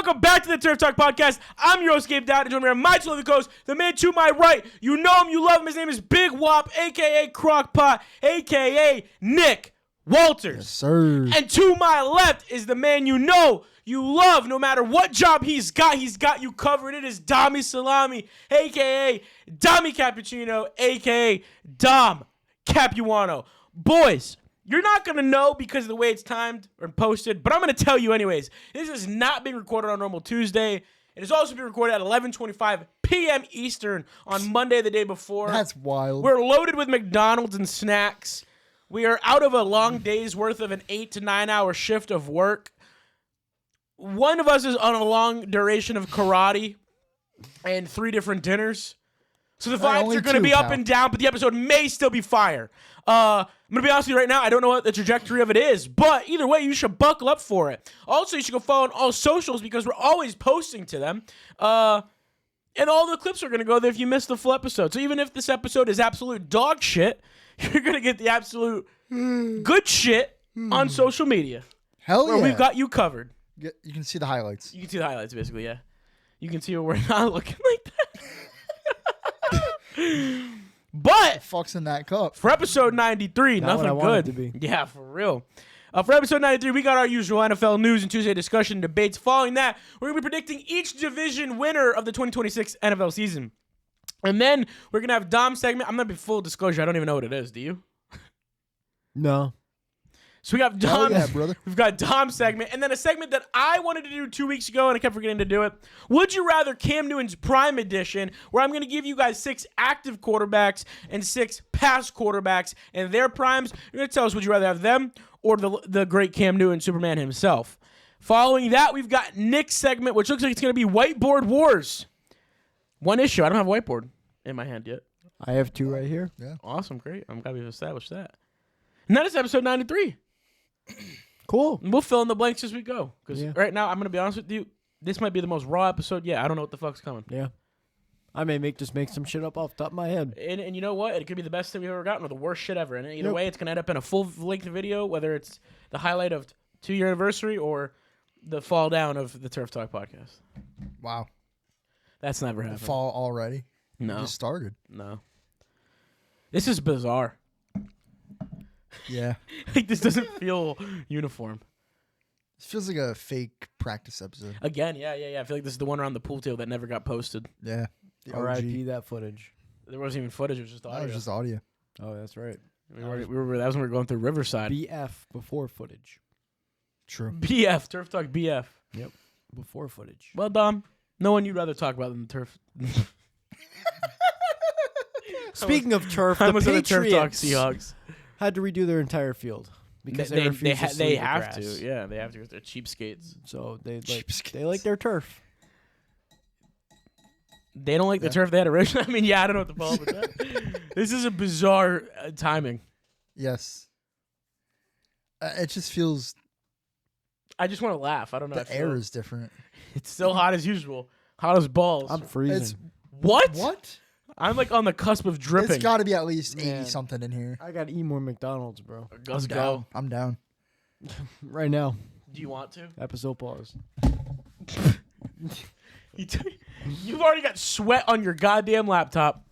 welcome back to the Turf Talk Podcast. I'm your host, Gabe Dowd, and joining me on my two of the coast, the man to my right. You know him, you love him. His name is Big Wop, a.k.a. Crockpot, a.k.a. Nick Walters. Yes, sir. And to my left is the man you know, you love. No matter what job he's got you covered. It is Dami Salami, a.k.a. Dami Cappuccino, a.k.a. Dom Capuano. Boys, you're not going to know because of the way it's timed or posted, but I'm going to tell you anyways. This is not being recorded on normal Tuesday. It is also being recorded at 11:25 p.m. Eastern on Monday, the day before. That's wild. We're loaded with McDonald's and snacks. We are out of a long day's worth of an 8 to 9 hour shift of work. One of us is on a long duration of karate and 3 different dinners. So the vibes are going to be up and down, but the episode may still be fire. I'm going to be honest with you right now, I don't know what the trajectory of it is, but either way, you should buckle up for it. Also, you should go follow on all socials because we're always posting to them. And all the clips are going to go there if you missed the full episode. So even if this episode is absolute dog shit, you're going to get the absolute good shit on social media. Hell yeah. Where we've got you covered. You can see the highlights. You can see the highlights, basically, yeah. You can see where we're not looking like that. But fuck's in that cup? For episode 93, not nothing good. To be. Yeah, for real. For episode 93, we got our usual NFL news and Tuesday discussion and debates. Following that, we're going to be predicting each division winner of the 2026 NFL season. And then we're going to have Dom's segment. I'm going to be full disclosure. I don't even know what it is. Do you? No. So we got Dom. Yeah, brother. We've got Dom's segment, and then a segment that I wanted to do 2 weeks ago, and I kept forgetting to do it. Would you rather Cam Newton's Prime Edition, where I'm going to give you guys 6 active quarterbacks and 6 past quarterbacks and their primes. You're going to tell us, would you rather have them or the great Cam Newton, Superman himself? Following that, we've got Nick's segment, which looks like it's going to be Whiteboard Wars. One issue. I don't have a whiteboard in my hand yet. I have 2 right here. Yeah. Awesome. Great. I'm glad we've established that. And that is episode 93. Cool. And we'll fill in the blanks as we go. Because right now, I'm going to be honest with you, this might be the most raw episode yet. I don't know what the fuck's coming. Yeah. I may just make some shit up off the top of my head. And you know what? It could be the best thing we've ever gotten or the worst shit ever. And either way, it's going to end up in a full-length video, whether it's the highlight of 2-year anniversary or the fall down of the Turf Talk podcast. Wow. That's never happened. Fall already? No. You just started. No. This is bizarre. Yeah. Like, this doesn't feel uniform. This feels like a fake practice episode. Again, yeah. I feel like this is the one around the pool table that never got posted. Yeah. R.I.P. that footage. There wasn't even footage. It was just audio. It was just audio. Oh, that's right. That was when we were going through Riverside. BF before footage. True. BF. Turf Talk BF. Yep. Before footage. Well, Dom, no one you'd rather talk about than the turf. Speaking of turf, I the was on the Turf Talk Patriots Seahawks. had to redo their entire field because they they have to. Yeah, they have to. They're cheapskates. So they like their turf. They don't like the turf they had originally. I mean, yeah, I don't know what to follow with that. This is a bizarre timing. Yes. It just feels... I just want to laugh. I don't know. The air is different. It's still hot as usual. Hot as balls. I'm freezing. What? What? I'm like on the cusp of dripping. It's got to be at least 80-something in here. I got to eat more McDonald's, bro. Let's go. I'm down. Right now. Do you want to? Episode pause. You've already got sweat on your goddamn laptop.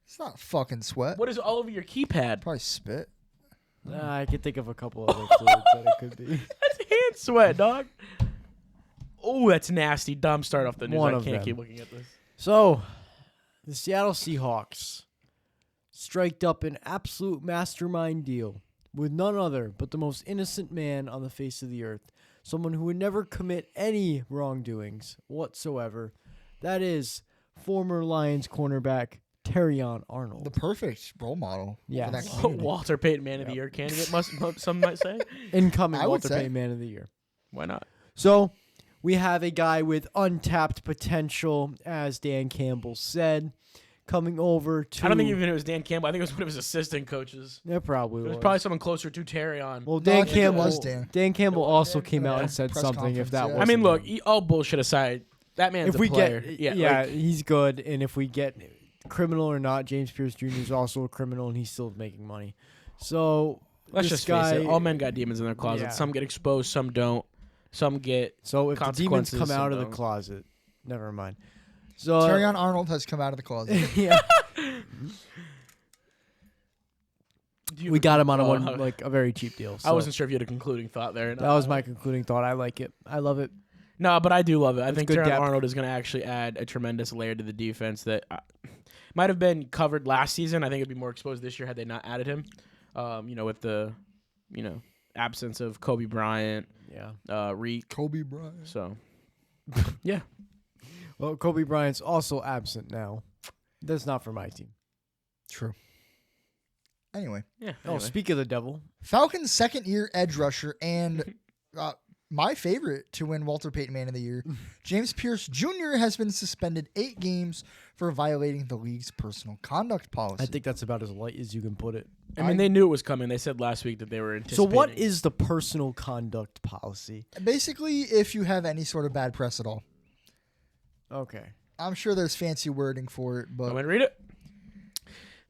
It's not fucking sweat. What is all over your keypad? Probably spit. I can think of a couple other fluids that it could be. That's hand sweat, dog. Oh, that's nasty. Dumb start off the news. I can't keep looking at this. So, the Seattle Seahawks striked up an absolute mastermind deal with none other but the most innocent man on the face of the earth. Someone who would never commit any wrongdoings whatsoever. That is former Lions cornerback Terrion Arnold. The perfect role model. Yeah. Walter Payton Man of the Year candidate, some might say. Incoming Walter Payton Man of the Year. Why not? So, we have a guy with untapped potential, as Dan Campbell said, coming over to... I don't think even it was Dan Campbell. I think it was one of his assistant coaches. It probably was. It was probably someone closer to Terrion. Well, Dan Campbell was Dan. Dan Campbell also came out and said Press something if that conference, was. I mean, look, all bullshit aside, that man's if we a player. get, he's good, and if we get criminal or not, James Pierce Jr. is also a criminal, and he's still making money. So let's just face it. All men got demons in their closet. Yeah. Some get exposed, some don't. Some get So if the demons consequences, come some out of the don't. closet, never mind. So Terrion Arnold has come out of the closet. yeah, Do you we have got him on oh, a very cheap deal. I So wasn't sure if you had a concluding thought there. that was my concluding thought. I like it. I love it. No, but I do love it. I It's think good Terron depth. Arnold is going to actually add a tremendous layer to the defense that might have been covered last season. I think it'd be more exposed this year had they not added him. With the, absence of Kobe Bryant, Reek. Kobe Bryant. So, yeah. Well, Kobe Bryant's also absent now. That's not for my team. True. Anyway, Yeah. Oh, anyway. speak of the devil. Falcons' second-year edge rusher and my favorite to win Walter Payton Man of the Year, James Pierce Jr. has been suspended 8 games for violating the league's personal conduct policy. I think that's about as light as you can put it. I mean, they knew it was coming. They said last week that they were So anticipating. what is the personal conduct policy? Basically, if you have any sort of bad press at all. Okay. I'm sure there's fancy wording for it, I'm but going to read it.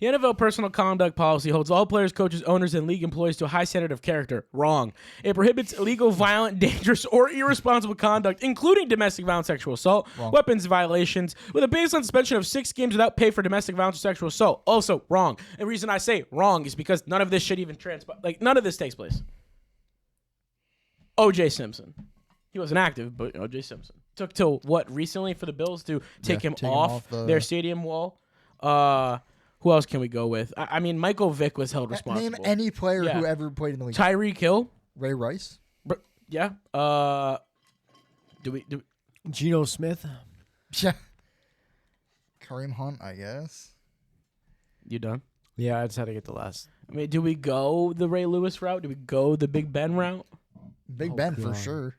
The NFL personal conduct policy holds all players, coaches, owners, and league employees to a high standard of character. Wrong. It prohibits illegal, violent, dangerous, or irresponsible conduct, including domestic violence, sexual assault, Wrong. weapons violations, with a baseline suspension of 6 games without pay for domestic violence or sexual assault. Also wrong. And the reason I say wrong is because none of this should even transpire. Like, none of this takes place. O.J. Simpson. He wasn't active, but O.J. Simpson. Took till what recently for the Bills to take him off their stadium wall. Who else can we go with? I mean, Michael Vick was held responsible. name any player Yeah. who ever played in the league. Tyreek Hill. Ray Rice. Yeah. Do we? Geno Smith. Yeah. Kareem Hunt, I guess. You done? Yeah, I just had to get the last. I mean, do we go the Ray Lewis route? Do we go the Big Ben route? Big Oh, Ben for God. sure.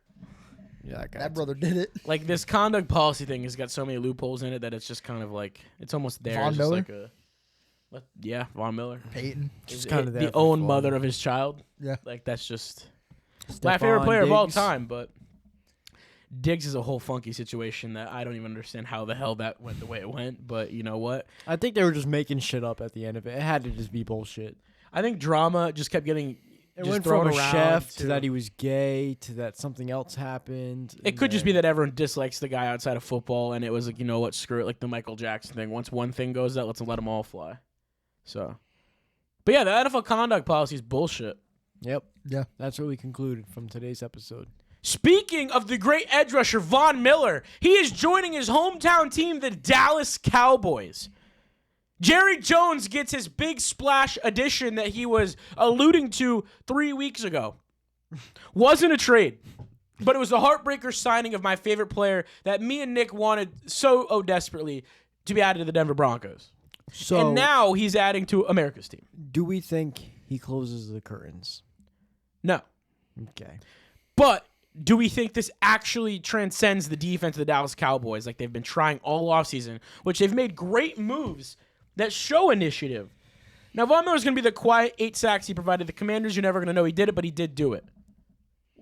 Yeah, that guy. That brother did it. Like, this conduct policy thing has got so many loopholes in it that it's just kind of like it's almost there. Von It's just Miller? Von Miller. Peyton. Just kinda there the for own fun. mother of his child. Yeah. Like, that's just my favorite Stephon player of all Diggs. time, but Diggs is a whole funky situation that I don't even understand how the hell that went the way it went, but you know what? I think they were just making shit up at the end of it. It had to just be bullshit. I think drama just kept getting It just went thrown from a around chef to that he was gay to that something else happened. It could just be that everyone dislikes the guy outside of football, and it was like, you know what, screw it, like the Michael Jackson thing. Once one thing goes out, let's let them all fly. So, but yeah, the NFL conduct policy is bullshit. Yep. Yeah. That's what we concluded from today's episode. Speaking of the great edge rusher Von Miller, he is joining his hometown team, the Dallas Cowboys. Jerry Jones gets his big splash addition that he was alluding to 3 weeks ago. Wasn't a trade, but it was a heartbreaker signing of my favorite player that me and Nick wanted so desperately to be added to the Denver Broncos. So And now he's adding to America's team. do we think he closes the curtains? No. Okay. But do we think this actually transcends the defense of the Dallas Cowboys like they've been trying all offseason, which they've made great moves that show initiative? Now, Von Miller's going to be the quiet 8 sacks he provided the Commanders. You're never going to know he did it, but he did do it.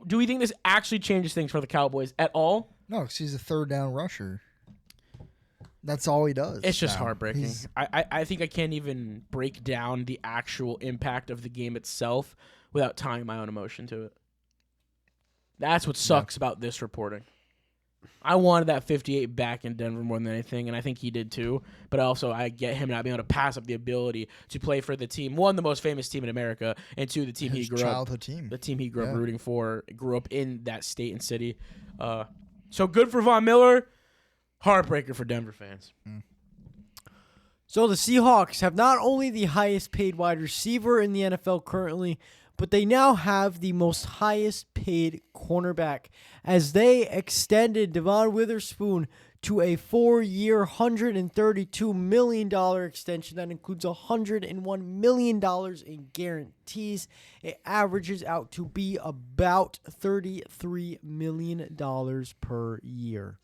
Do we think this actually changes things for the Cowboys at all? No, because he's a third down rusher. That's all he does. It's just now. heartbreaking. He's- I think I can't even break down the actual impact of the game itself without tying my own emotion to it. That's what sucks about this reporting. I wanted that 58 back in Denver more than anything, and I think he did too. But also, I get him not being able to pass up the ability to play for the team, one, the most famous team in America, and two, the team his he grew childhood up, team. the team he grew up Yeah. rooting for, grew up in that state and city. So good for Von Miller. Heartbreaker for Denver fans. So the Seahawks have not only the highest paid wide receiver in the NFL currently, but they now have the most highest paid cornerback as they extended Devon Witherspoon to a 4-year, $132 million extension that includes $101 million in guarantees. It averages out to be about $33 million per year.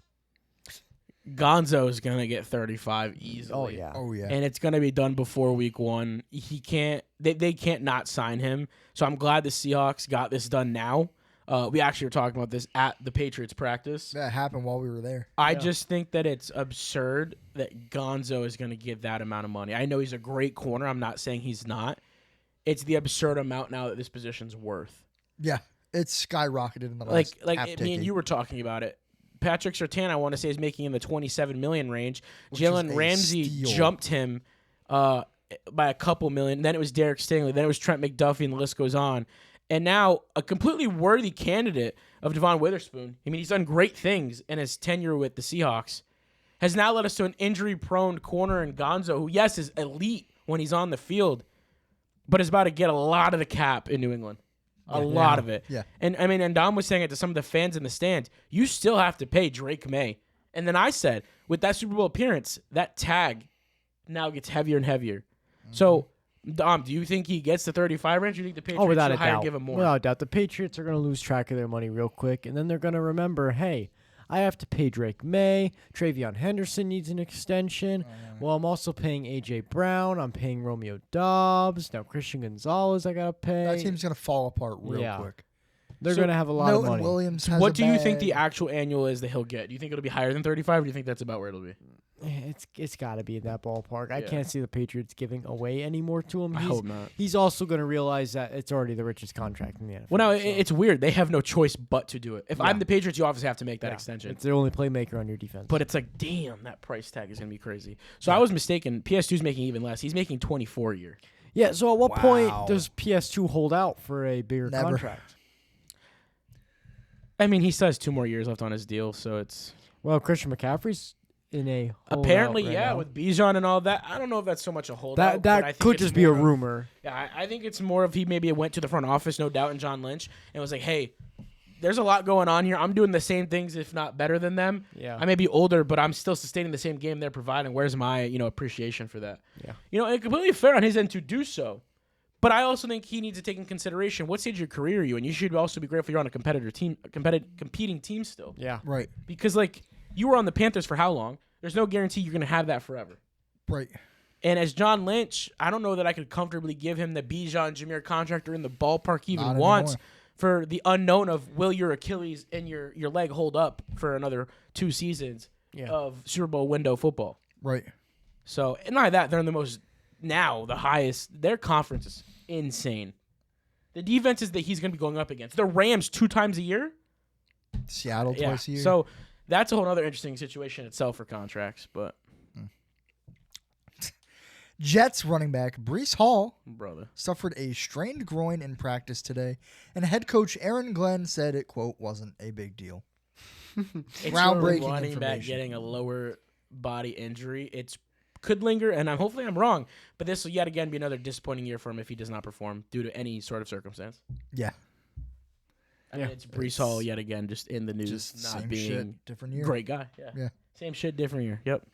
Gonzo is going to get 35 easily. Oh, yeah. Oh, yeah. And it's going to be done before week 1. He can't. They can't not sign him. So I'm glad the Seahawks got this done now. We actually were talking about this at the Patriots practice. That happened while we were there. I just think that it's absurd that Gonzo is going to get that amount of money. I know he's a great corner. I'm not saying he's not. It's the absurd amount now that this position's worth. Yeah. It's skyrocketed in the last half me and decade. you were talking about it. Patrick Surtain, I want to say, is making in the 27 million range. Which is Jalen a Ramsey steal. jumped him by a couple million. Then it was Derek Stingley. Then it was Trent McDuffie, and the list goes on. And now a completely worthy candidate of Devon Witherspoon. I mean, he's done great things in his tenure with the Seahawks. Has now led us to an injury-prone corner in Gonzo, who, yes, is elite when he's on the field, but is about to get a lot of the cap in New England. A lot of it. Yeah. And I mean, and Dom was saying it to some of the fans in the stands. You still have to pay Drake May. And then I said, with that Super Bowl appearance, that tag now gets heavier and heavier. So, Dom, do you think he gets the 35 range? Or do you think the Patriots without should a hire doubt. give him more? Without a doubt. The Patriots are going to lose track of their money real quick, and then they're going to remember, hey, I have to pay Drake May. Travion Henderson needs an extension. Well, I'm also paying A.J. Brown. I'm paying Romeo Dobbs. Now Christian Gonzalez I got to pay. That team's going to fall apart real Yeah. quick. They're So going to have a lot of Milton money. Williams has What a do you think bag. the actual annual is that he'll get? Do you think it'll be higher than 35, or do you think that's about where it'll be? It's got to be in that ballpark. I Yeah. can't see the Patriots giving away any more to him. I hope not. He's also going to realize that it's already the richest contract in the NFL. Well, now, so it's weird. They have no choice but to do it. If I'm the Patriots, you obviously have to make that yeah, extension. It's the only playmaker on your defense. But it's like, damn, that price tag is going to be crazy. So I was mistaken. PS2's making even less. He's making 24 a year. yeah, so at what Wow. point does PS2 hold out for a bigger Never. contract? I mean, he still has 2 more years left on his deal, so it's... Well, Christian McCaffrey's in a holdout Apparently, right yeah, now. with Bijan and all that. I don't know if that's so much a holdout. but I that think could it's just be a more of- rumor. Yeah, I think it's more of he maybe went to the front office, no doubt, and John Lynch, and was like, hey, there's a lot going on here. I'm doing the same things, if not better than them. Yeah. I may be older, but I'm still sustaining the same game they're providing. Where's my, appreciation for that? Yeah. And completely fair on his end to do so. But I also think he needs to take in consideration what stage of your career are you in. You should also be grateful you're on a competing team still. Yeah. Right. Because, you were on the Panthers for how long? There's no guarantee you're going to have that forever. Right. And as John Lynch, I don't know that I could comfortably give him the Bijan Jameer contract or in the ballpark he even Not wants anymore. for the unknown of will your Achilles and your leg hold up for another 2 seasons of Super Bowl window football. Right. So, and not that, they're the highest. Their conference is insane. The defenses that he's going to be going up against. The Rams 2 times a year? Seattle twice a year. So, that's a whole other interesting situation itself for contracts, but Jets running back Breece Hall brother. suffered a strained groin in practice today, and head coach Aaron Glenn said it, quote, wasn't a big deal. It's Groundbreaking a running back information. getting a lower body injury. It could linger, and hopefully I'm wrong, but this will yet again be another disappointing year for him if he does not perform due to any sort of circumstance. Yeah. I mean, it's Breece Hall yet again, just in the news, Just not same being shit, different year. great guy. Yeah. Same shit, different year. Yep.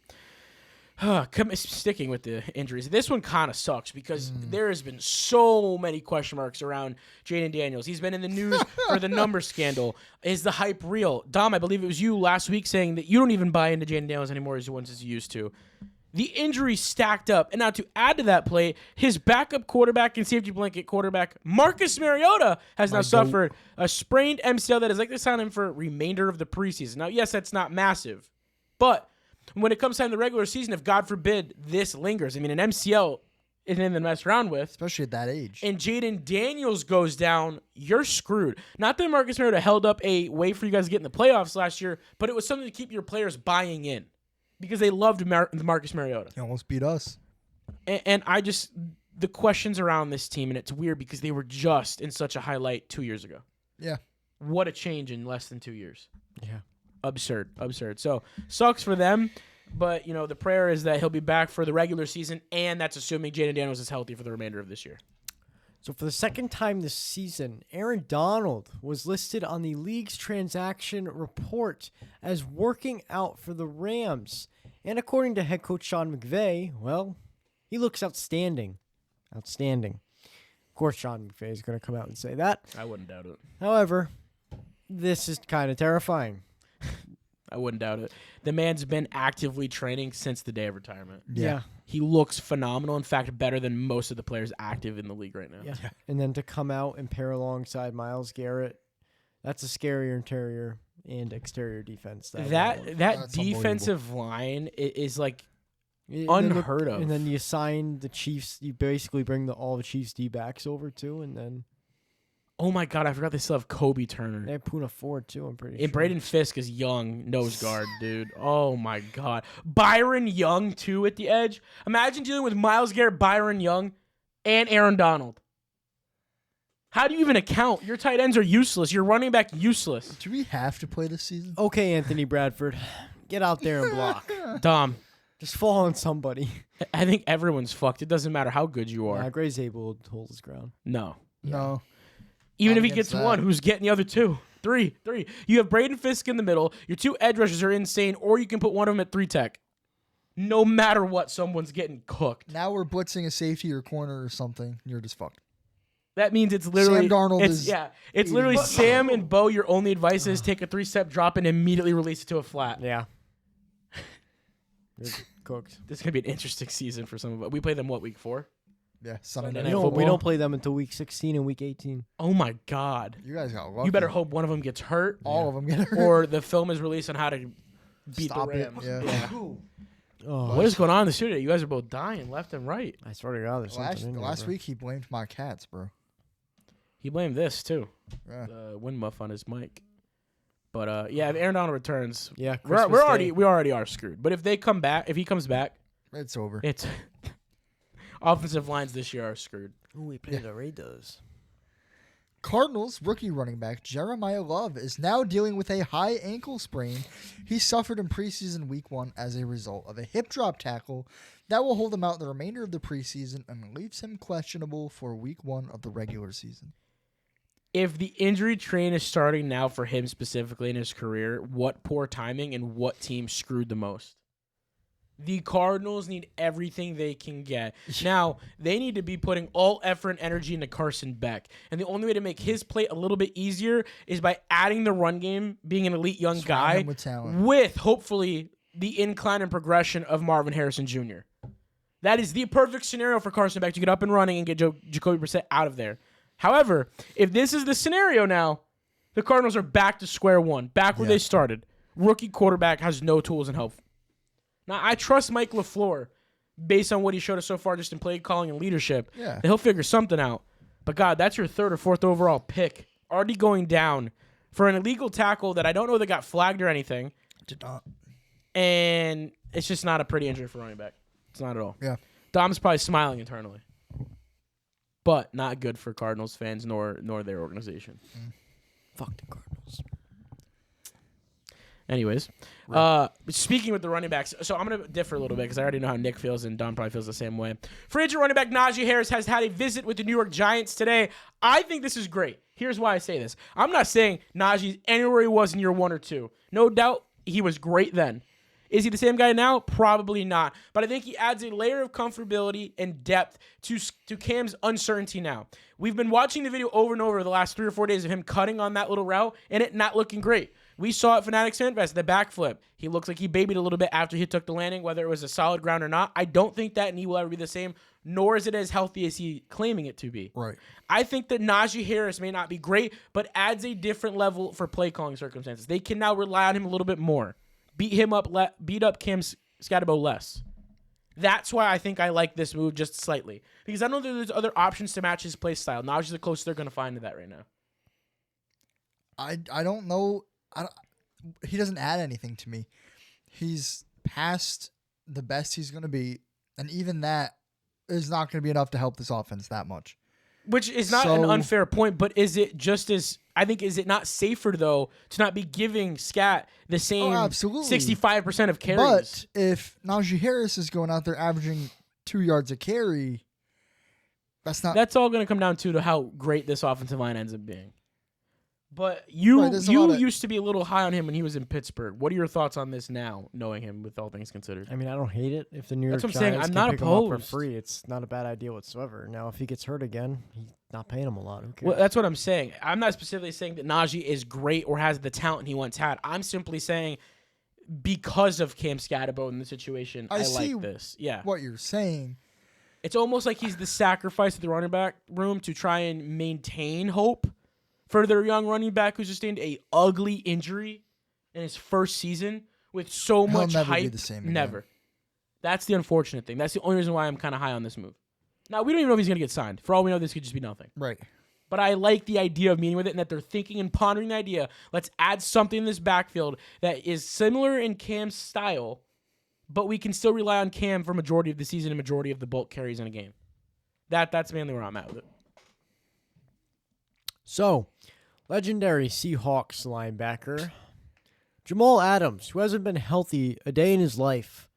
Sticking with the injuries, this one kind of sucks because there has been so many question marks around Jaden Daniels. He's been in the news for the number scandal. Is the hype real? Dom, I believe it was you last week saying that you don't even buy into Jaden Daniels anymore as once as you used to. The injuries stacked up, and now to add to that play, his backup quarterback and safety blanket quarterback Marcus Mariota has now suffered a sprained MCL that is likely to sign him for remainder of the preseason. Now, yes, that's not massive, but when it comes time to the regular season, if God forbid this lingers, I mean, an MCL isn't anything to mess around with, Especially at that age. and Jaden Daniels goes down, you're screwed. Not that Marcus Mariota held up a way for you guys to get in the playoffs last year, but it was something to keep your players buying in because they loved Marcus Mariota. He almost beat us. And the questions around this team, and it's weird because they were just in such a highlight 2 years ago. Yeah. What a change in less than 2 years. Yeah. Absurd. So, sucks for them, but, the prayer is that he'll be back for the regular season, and that's assuming Jaden Daniels is healthy for the remainder of this year. So for the second time this season, Aaron Donald was listed on the league's transaction report as working out for the Rams. And according to head coach Sean McVay, well, he looks outstanding. Outstanding. Of course, Sean McVay is going to come out and say that. I wouldn't doubt it. However, this is kind of terrifying. I wouldn't doubt it. The man's been actively training since the day of retirement. Yeah. He looks phenomenal. In fact, better than most of the players active in the league right now. Yeah. And then to come out and pair alongside Myles Garrett, that's a scarier interior and exterior defense. That That's defensive line is like And unheard of. And then you sign the Chiefs. You basically bring all the Chiefs D-backs over too, and then Oh my God, I forgot they still have Kobe Turner. They have Puna Ford too. I'm pretty And sure. Braden Fisk is young, nose guard, dude. Oh my God. Byron Young, too, at the edge. Imagine dealing with Myles Garrett, Byron Young, and Aaron Donald. How do you even account? Your tight ends are useless. Your running back useless. Do we have to play this season? Okay, Anthony Bradford, get out there and block. Dom, Just fall on somebody. I think everyone's fucked. It doesn't matter how good you are. Gray's able to hold his ground. No. No. Even Not if he against gets that. one, who's getting the other two? Three. You have Braden Fisk in the middle. Your two edge rushers are insane, or you can put one of them at 3 tech. No matter what, someone's getting cooked. Now we're blitzing a safety or corner or something. You're just fucked. That means it's literally Sam Darnold it's, is yeah. It's literally eating- Sam and Bo. Your only advice is take a 3-step drop and immediately release it to a flat. Yeah. You're cooked. This is gonna be an interesting season for some of us. We play them week 4? Yeah, Sunday Sunday night night We football. don't play them until week 16 and week 18. Oh my God! You guys got lucky. You better hope one of them gets hurt, all of them get hurt. or the film is released on how to beat Stop the it. Rams. Yeah. Oh, What is going on in the studio? You guys are both dying left and right. I swear to God, there's something in there, Last bro. week he blamed my cats, bro. He blamed this too. Yeah. The wind muff on his mic. But yeah, if Aaron Donald returns, Yeah, we already are screwed. But if he comes back, It's over. it's offensive lines this year are screwed. Ooh, we play the Raiders. Cardinals rookie running back Jeremiah Love is now dealing with a high ankle sprain he suffered in preseason week 1 as a result of a hip drop tackle that will hold him out the remainder of the preseason and leaves him questionable for week 1 of the regular season. If the injury train is starting now for him specifically in his career, what poor timing and what team screwed the most? The Cardinals need everything they can get. Now, they need to be putting all effort and energy into Carson Beck. And the only way to make his play a little bit easier is by adding the run game, being an elite young Surround guy, him with talent. with hopefully the incline and progression of Marvin Harrison Jr. That is the perfect scenario for Carson Beck to get up and running and get Jacoby Brissett out of there. However, if this is the scenario now, the Cardinals are back to square one, back where they started. Rookie quarterback has no tools and help. Now, I trust Mike LaFleur based on what he showed us so far just in play calling and leadership. Yeah. That he'll figure something out. But, God, that's your 3rd or 4th overall pick. Already going down for an illegal tackle that I don't know that got flagged or anything. Did not. And it's just not a pretty injury for running back. It's not at all. Yeah. Dom's probably smiling internally. But not good for Cardinals fans nor their organization. Fuck the Cardinals. Anyways, speaking with the running backs, so I'm going to differ a little bit because I already know how Nick feels and Don probably feels the same way. Free agent running back Najee Harris has had a visit with the New York Giants today. I think this is great. Here's why I say this. I'm not saying Najee's anywhere he was in year 1 or 2. No doubt he was great then. Is he the same guy now? Probably not. But I think he adds a layer of comfortability and depth to Cam's uncertainty now. We've been watching the video over and over the last 3 or 4 days of him cutting on that little route and it not looking great. We saw it Fanatics FanFest, the backflip. He looks like he babied a little bit after he took the landing, whether it was a solid ground or not. I don't think that knee will ever be the same, nor is it as healthy as he claiming it to be. Right. I think that Najee Harris may not be great, but adds a different level for play calling circumstances. They can now rely on him a little bit more. Beat up Cam Scatterbo less. That's why I think I like this move just slightly. Because I don't think there's other options to match his play style. Najee's the closest they're going to find to that right now. I don't know. He doesn't add anything to me. He's past the best he's going to be, and even that is not going to be enough to help this offense that much. Which is not an unfair point, but is it just as... I think, is it not safer, though, to not be giving Scat the same 65% of carries? But if Najee Harris is going out there averaging 2 yards a carry, that's not... That's all going to come down to how great this offensive line ends up being. But you used to be a little high on him when he was in Pittsburgh. What are your thoughts on this now, knowing him with all things considered? I mean, I don't hate it. If the New York That's what I'm saying. Giants I'm can not pick him up for opposed. free, it's not a bad idea whatsoever. Now, if he gets hurt again, he's not paying him a lot. Who cares? Well, that's what I'm saying. I'm not specifically saying that Najee is great or has the talent he once had. I'm simply saying because of Cam Scatterbo in the situation, I see like this. Yeah. what you're saying. It's almost like he's the sacrifice of the running back room to try and maintain hope for their young running back who sustained a ugly injury in his first season with so He'll much never be hype. the same again. Never. That's the unfortunate thing. That's the only reason why I'm kind of high on this move. Now, we don't even know if he's going to get signed. For all we know, this could just be nothing. Right. But I like the idea of meeting with it and that they're thinking and pondering the idea. Let's add something in this backfield that is similar in Cam's style, but we can still rely on Cam for majority of the season and majority of the bulk carries in a game. That's mainly where I'm at with it. So, legendary Seahawks linebacker Jamal Adams, who hasn't been healthy a day in his life.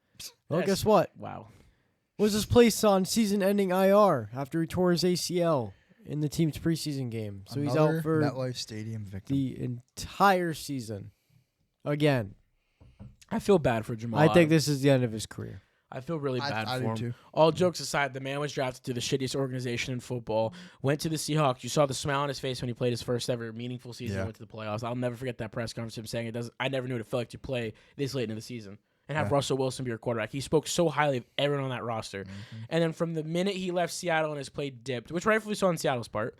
Well, guess what? Wow. Was his placed on season-ending IR after he tore his ACL in the team's preseason game. So he's out for MetLife Stadium victim. the entire season. Again. I feel bad for Jamal I think Adams. this is the end of his career. I feel really bad I for do him. too. All jokes aside, the man was drafted to the shittiest organization in football, went to the Seahawks. You saw the smile on his face when he played his first ever meaningful season and went to the playoffs. I'll never forget that press conference, him saying I never knew what it felt like to play this late into the season and have Russell Wilson be your quarterback. He spoke so highly of everyone on that roster. Mm-hmm. And then from the minute he left Seattle and his play dipped, which rightfully so on Seattle's part,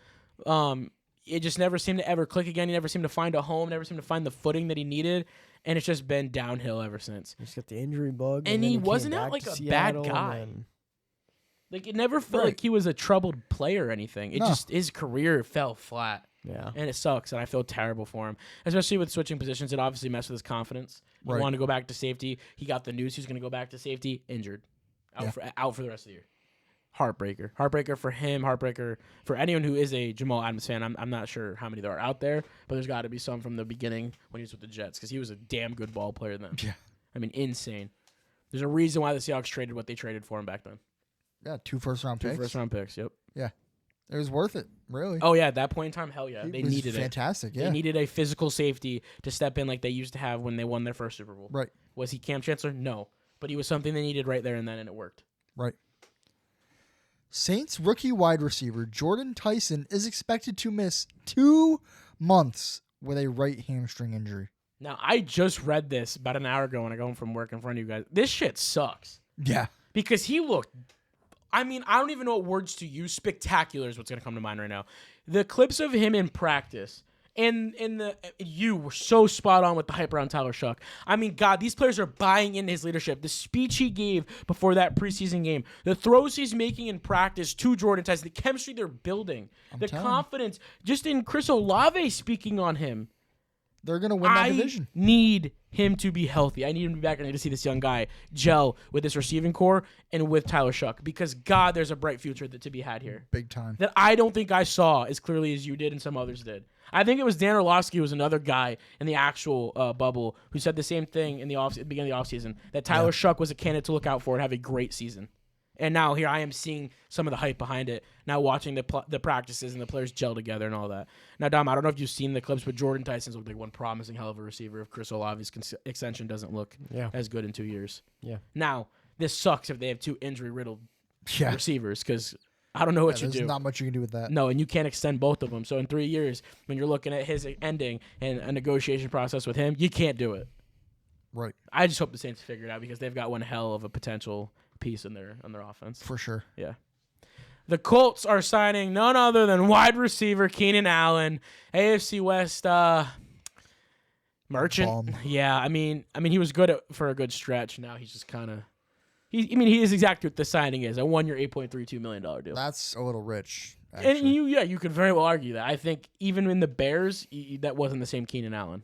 it just never seemed to ever click again. He never seemed to find a home, never seemed to find the footing that he needed. And it's just been downhill ever since. He's got the injury bug. And then he came wasn't back out like to a Seattle, bad guy. and Like, it never felt like he was a troubled player or anything. It just, his career fell flat. Yeah. And it sucks, and I feel terrible for him. Especially with switching positions, it obviously messed with his confidence. He wanted to go back to safety. He got the news he was going to go back to safety, injured. Out for the rest of the year. Heartbreaker. Heartbreaker for him, heartbreaker for anyone who is a Jamal Adams fan. I'm not sure how many there are out there, but there's got to be some from the beginning when he was with the Jets, because he was a damn good ball player then. Yeah. I mean, insane. There's a reason why the Seahawks traded what they traded for him back then. Yeah, 2 first-round picks. 2 first-round picks, yep. Yeah. It was worth it, really. Oh, yeah, at that point in time, hell yeah. He They was needed fantastic, it. They needed a physical safety to step in like they used to have when they won their first Super Bowl. Right. Was he Cam Chancellor? No. But he was something they needed right there and then, and it worked. Right. Saints rookie wide receiver Jordan Tyson is expected to miss 2 months with a right hamstring injury. Now, I just read this about an hour ago when I got home from work in front of you guys. This shit sucks. Yeah. Because he looked, I mean, I don't even know what words to use. Spectacular is what's going to come to mind right now. The clips of him in practice, and you were so spot on with the hype around Tyler Shuck. I mean, God, these players are buying into his leadership. The speech he gave before that preseason game, the throws he's making in practice to Jordan Tyson, the chemistry they're building, the confidence, just in Chris Olave speaking on him. They're going to win that division. I need him to be healthy. I need him to be back. I need to see this young guy gel with this receiving core and with Tyler Shuck, because, God, there's a bright future to be had here. Big time. That I don't think I saw as clearly as you did and some others did. I think it was Dan Orlovsky, who was another guy in the actual bubble, who said the same thing in the beginning of the offseason, that Tyler Shuck was a candidate to look out for and have a great season. And now here I am seeing some of the hype behind it, now watching the practices and the players gel together and all that. Now, Dom, I don't know if you've seen the clips, but Jordan Tyson's looked like one promising hell of a receiver if Chris Olave's extension doesn't look as good in 2 years. Yeah. Now, this sucks if they have 2 injury-riddled receivers, because I don't know what you do. There's not much you can do with that. No, and you can't extend both of them. So in 3 years, when you're looking at his ending and a negotiation process with him, you can't do it. Right. I just hope the Saints figure it out, because they've got one hell of a potential piece on their offense. For sure. Yeah. The Colts are signing none other than wide receiver Keenan Allen, AFC West merchant. Bum. Yeah, I mean he was good for a good stretch. Now he's just kind of he is exactly what the signing is, a 1-year $8.32 million deal. That's a little rich. Actually. And you could very well argue that. I think even in the Bears, that wasn't the same Keenan Allen.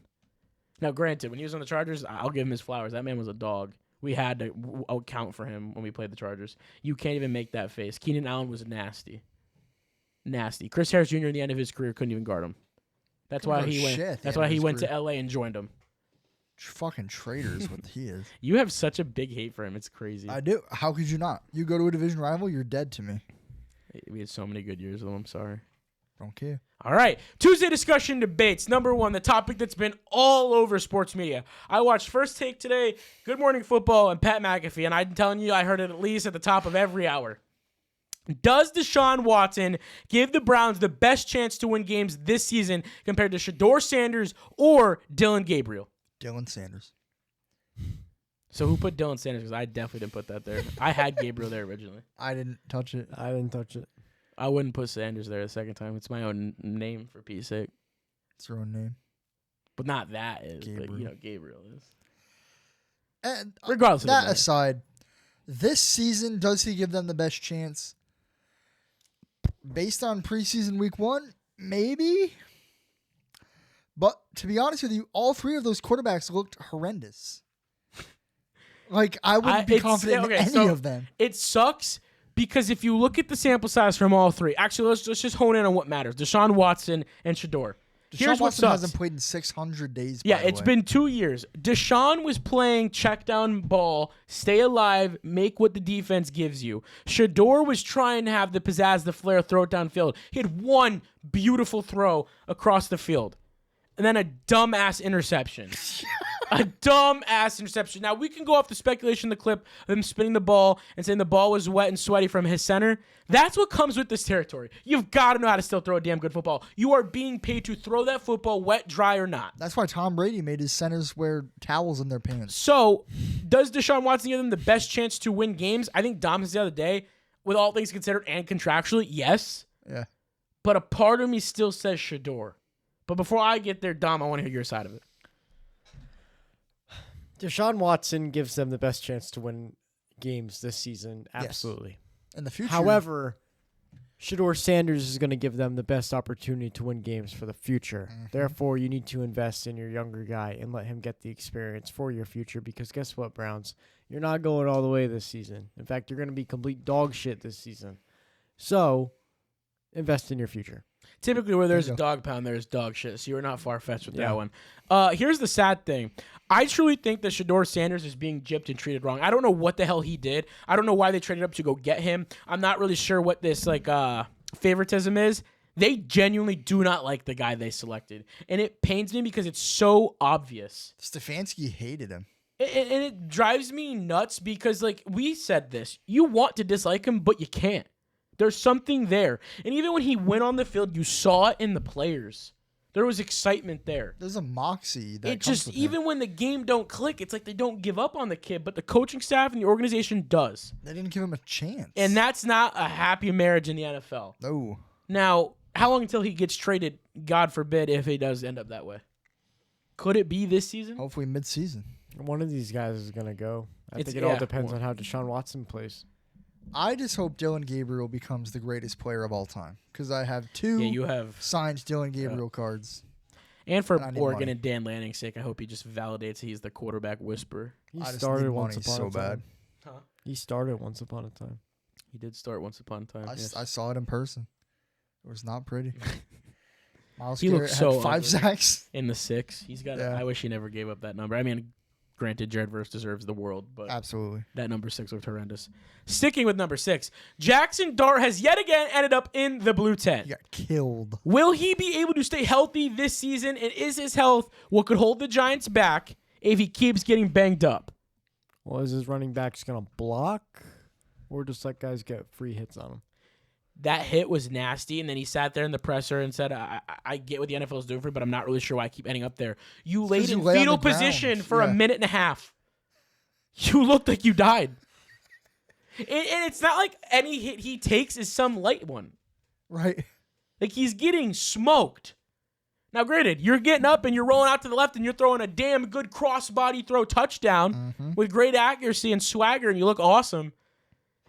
Now, granted, when he was on the Chargers, I'll give him his flowers. That man was a dog. We had to account for him when we played the Chargers. You can't even make that face. Keenan Allen was nasty. Nasty. Chris Harris Jr. in the end of his career couldn't even guard him. That's why he went. That's why he went to LA and joined him. Fucking traitors, what he is. You have such a big hate for him. It's crazy. I do. How could you not? You go to a division rival, you're dead to me. We had so many good years with him. I'm sorry. Don't care. All right. Tuesday discussion debates. Number 1, the topic that's been all over sports media. I watched First Take today, Good Morning Football, and Pat McAfee, and I'm telling you, I heard it at least at the top of every hour. Does Deshaun Watson give the Browns the best chance to win games this season compared to Shedeur Sanders or Dylan Gabriel? Dylan Sanders. So who put Dylan Sanders? Because I definitely didn't put that there. I had Gabriel there originally. I didn't touch it. I didn't touch it. I wouldn't put Sanders there the second time. It's my own name, for Pete's sake. It's your own name. But not that is. Gabriel. But, Gabriel is. And Regardless of that the aside, this season, does he give them the best chance? Based on preseason week 1, Maybe. But to be honest with you, all three of those quarterbacks looked horrendous. Like, I wouldn't be confident in any of them. It sucks because if you look at the sample size from all three, actually, let's just hone in on what matters. Deshaun Watson and Shador. Here's Deshaun what Watson sucks. hasn't played in 600 days. Yeah, by the it's way. been 2 years. Deshaun was playing check down ball, stay alive, make what the defense gives you. Shador was trying to have the pizzazz, the flair, throw it downfield. He had one beautiful throw across the field. And then a dumbass interception. A dumbass interception. Now, we can go off the speculation, the clip of him spinning the ball and saying the ball was wet and sweaty from his center. That's what comes with this territory. You've got to know how to still throw a damn good football. You are being paid to throw that football, wet, dry, or not. That's why Tom Brady made his centers wear towels in their pants. So, does Deshaun Watson give them the best chance to win games? I think Dom said the other day, with all things considered and contractually, yes. Yeah. But a part of me still says Shador. But before I get there, Dom, I want to hear your side of it. Deshaun Watson gives them the best chance to win games this season. Absolutely. In the future. However, Shador Sanders is going to give them the best opportunity to win games for the future. Mm-hmm. Therefore, you need to invest in your younger guy and let him get the experience for your future because guess what, Browns? You're not going all the way this season. In fact, you're going to be complete dog shit this season. So, invest in your future. Typically, where there's There a you go. dog pound, there's dog shit. So you're not far-fetched with Yeah. that one. Here's the sad thing. I truly think that Shador Sanders is being gypped and treated wrong. I don't know what the hell he did. I don't know why they traded up to go get him. I'm not really sure what this favoritism is. They genuinely do not like the guy they selected. And it pains me because it's so obvious. Stefanski hated him. And it drives me nuts because, like, we said this. You want to dislike him, but you can't. There's something there. And even when he went on the field, you saw it in the players. There was excitement there. There's a moxie that It comes just, with even when the game don't click, it's like they don't give up on the kid, but the coaching staff and the organization does. him. They didn't give him a chance. And that's not a happy marriage in the NFL. No. Now, how long until he gets traded, God forbid, if he does end up that way? Could it be this season? Hopefully mid-season. One of these guys is going to go. I It's- think it all yeah, depends well- on how Deshaun Watson plays. I just hope Dylan Gabriel becomes the greatest player of all time because I have two Yeah, you have. signed Dylan Gabriel cards. And for I need Oregon money. and Dan Lanning's sake, I hope he just validates he's the quarterback whisperer. He I just started need once money upon so a time. bad. He started once upon a time. He did start once upon a time. I yes. saw it in person. It was not pretty. Miles He Garrett looks had so 5 ugly. sacks. In the 6. He's got. Yeah. I wish he never gave up that number. I mean, granted, Jared Verse deserves the world, but Absolutely. that number 6 looked horrendous. Sticking with number 6, Jaxson Dart has yet again ended up in the blue tent. He got killed. Will he be able to stay healthy this season? And is his health what could hold the Giants back if he keeps getting banged up? Well, is his running back just going to block or just let guys get free hits on him? That hit was nasty, and then he sat there in the presser and said, I get what the NFL is doing for me, but I'm not really sure why I keep ending up there. You laid 'cause you in lay on fetal the ground. position for a Yeah. minute and a half. You looked like you died. And it's not like any hit he takes is some light one. Right. Like, he's getting smoked. Now, granted, you're getting up and you're rolling out to the left and you're throwing a damn good crossbody throw touchdown with great accuracy and swagger, and you look awesome.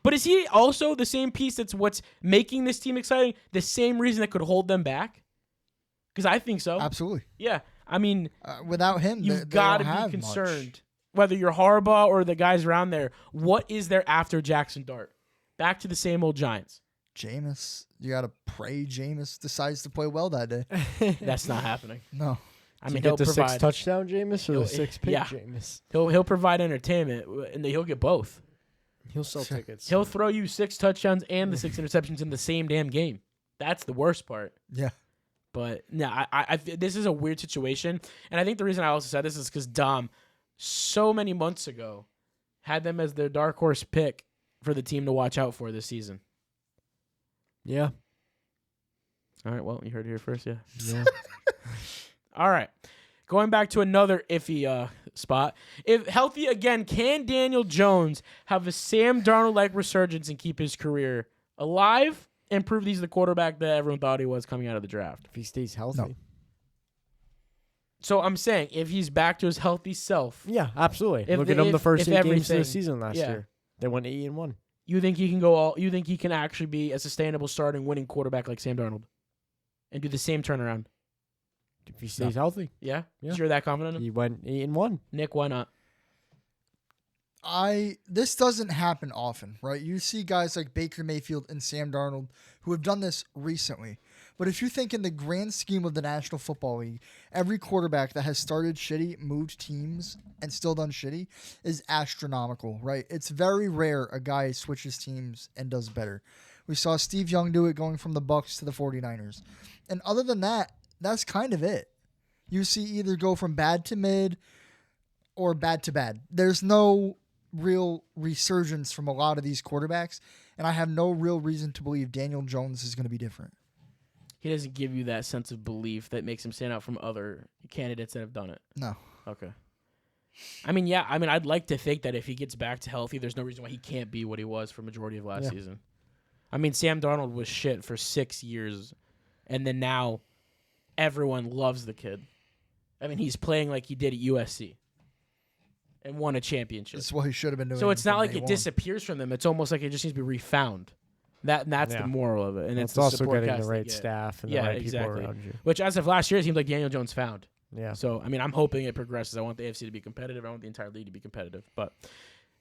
But is he also the same piece that's what's making this team exciting? The same reason that could hold them back? Because I think so. Absolutely. Yeah. I mean, Without him, you've got got to be concerned. Whether you're Harbaugh or the guys around there, what is there after Jaxson Dart? Back to the same old Giants. Jameis, you got to pray Jameis decides to play well that day. That's not happening. No. I mean, Get he'll the provide. 6 touchdown Jameis or He'll- the 6 pick yeah. Jameis? He'll provide entertainment, and he'll get both. He'll sell tickets. He'll throw you 6 touchdowns and the 6 interceptions in the same damn game. That's the worst part. Yeah. But no, I this is a weird situation, and I think the reason I also said this is because Dom, so many months ago, had them as their dark horse pick for the team to watch out for this season. Yeah. All right, well, you heard it here first, yeah. Yeah. All right, going back to another iffy spot. If healthy again, can Daniel Jones have a Sam Darnold-like resurgence and keep his career alive and prove he's the quarterback that everyone thought he was coming out of the draft? If he stays healthy. No. So I'm saying, if he's back to his healthy self, Yeah, absolutely. If Look the- at him the if- first if 8 games of everything- the season last yeah. year. They went 8-1. you think he can go all? You think he can actually be a sustainable starting winning quarterback like Sam Darnold? and do the same turnaround? If he stays healthy. Yeah? Yeah. You're that confident in him? He went 8-1. Nick, why not? This doesn't happen often, right? You see guys like Baker Mayfield and Sam Darnold who have done this recently. But if you think in the grand scheme of the National Football League, every quarterback that has started shitty, moved teams, and still done shitty is astronomical, right? It's very rare a guy switches teams and does better. We saw Steve Young do it going from the Bucs to the 49ers. And other than that, that's kind of it. You see either go from bad to mid or bad to bad. There's no real resurgence from a lot of these quarterbacks, and I have no real reason to believe Daniel Jones is going to be different. He doesn't give you that sense of belief that makes him stand out from other candidates that have done it. No. Okay. I'd like to think that if he gets back to healthy, there's no reason why he can't be what he was for majority of last season. Sam Darnold was shit for 6 years, and then now everyone loves the kid. He's playing like he did at USC and won a championship. That's what he should have been doing. So it's not like it won. disappears from them. It's almost like it just needs to be refound. That's the moral of it. And It's the also support getting cast the they right get. staff and the right people around you. Which, as of last year, it seemed like Daniel Jones found. Yeah. So, I'm hoping it progresses. I want the AFC to be competitive. I want the entire league to be competitive. But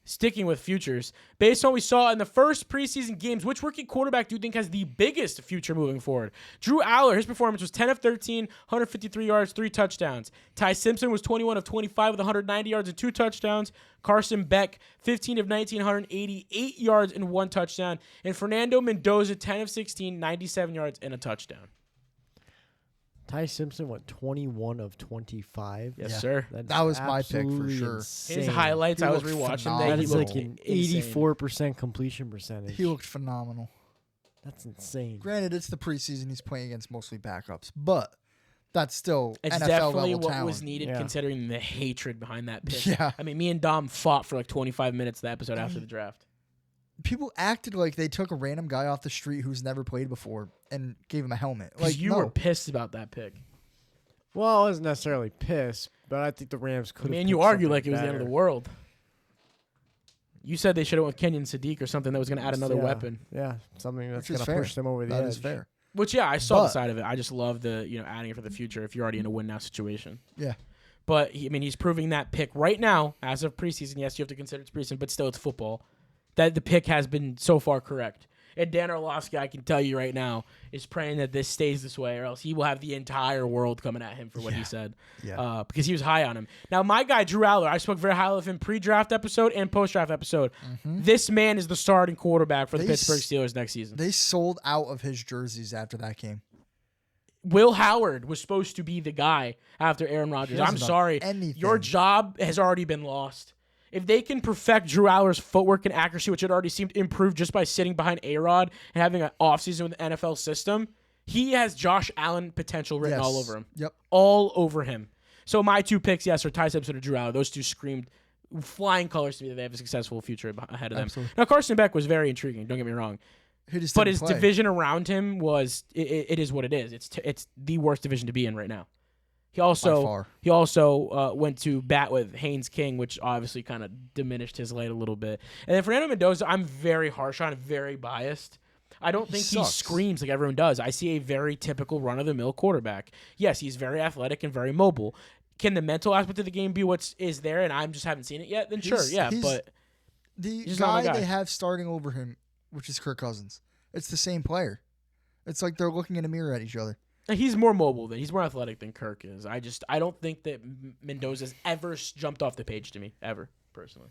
sticking with futures, based on what we saw in the first preseason games, which rookie quarterback do you think has the biggest future moving forward? Drew Aller, his performance was 10 of 13, 153 yards, 3 touchdowns. Ty Simpson was 21 of 25 with 190 yards and 2 touchdowns. Carson Beck, 15 of 19, 188 yards and 1 touchdown. And Fernando Mendoza, 10 of 16, 97 yards and a touchdown. Ty Simpson went 21 of 25. Yes, sir. That was my pick for sure. Insane. His highlights, He I was looked rewatching phenomenal. that. That He is looked like an insane. 84% completion percentage. He looked phenomenal. That's insane. Granted, it's the preseason. He's playing against mostly backups, but that's still It's NFL definitely level what talent. was needed considering the hatred behind that pick. Yeah. Me and Dom fought for like 25 minutes the episode after the draft. People acted like they took a random guy off the street who's never played before and gave him a helmet. Because Like you no. were pissed about that pick. Well, I wasn't necessarily pissed, but I think the Rams could have. You argue like it was the end of the world. You said they should have went Kenyon Sadiq or something that was going to add another weapon. Yeah, something that's Which going is to fair. push them over the That edge. is fair. Which, yeah, I saw the But- side of it. I just love the adding it for the future if you're already in a win-now situation. Yeah. But, he's proving that pick right now, as of preseason. Yes, you have to consider it's preseason, but still it's football. That the pick has been so far correct. And Dan Orlovsky, I can tell you right now, is praying that this stays this way, or else he will have the entire world coming at him for what he said. Yeah. Because he was high on him. Now, my guy, Drew Aller, I spoke very highly of him pre-draft episode and post-draft episode. This man is the starting quarterback for the They Pittsburgh s- Steelers next season. They sold out of his jerseys after that game. Will Howard was supposed to be the guy after Aaron Rodgers. I'm hasn't done sorry. anything. Your job has already been lost. If they can perfect Drew Aller's footwork and accuracy, which had already seemed improved just by sitting behind A-Rod and having an offseason with the NFL system, he has Josh Allen potential written all over him. Yep. All over him. So my 2 picks, yes, are Ty Simpson or Drew Aller. Those 2 screamed flying colors to me that they have a successful future ahead of them. Absolutely. Now, Carson Beck was very intriguing. Don't get me wrong. He just But didn't his play. division around him was it is what it is. It's the worst division to be in right now. He also went to bat with Haynes King, which obviously kind of diminished his light a little bit. And then Fernando Mendoza, I'm very harsh on, very biased. I don't think he sucks. screams like everyone does. I see a very typical run-of-the-mill quarterback. Yes, he's very athletic and very mobile. Can the mental aspect of the game be what is there, and I just haven't seen it yet? Then sure, yeah. But The just not my guy guy. they have starting over him, which is Kirk Cousins, it's the same player. It's like they're looking in a mirror at each other. he's more mobile he's more athletic than Kirk is. I don't think that Mendoza's ever jumped off the page to me, ever, personally.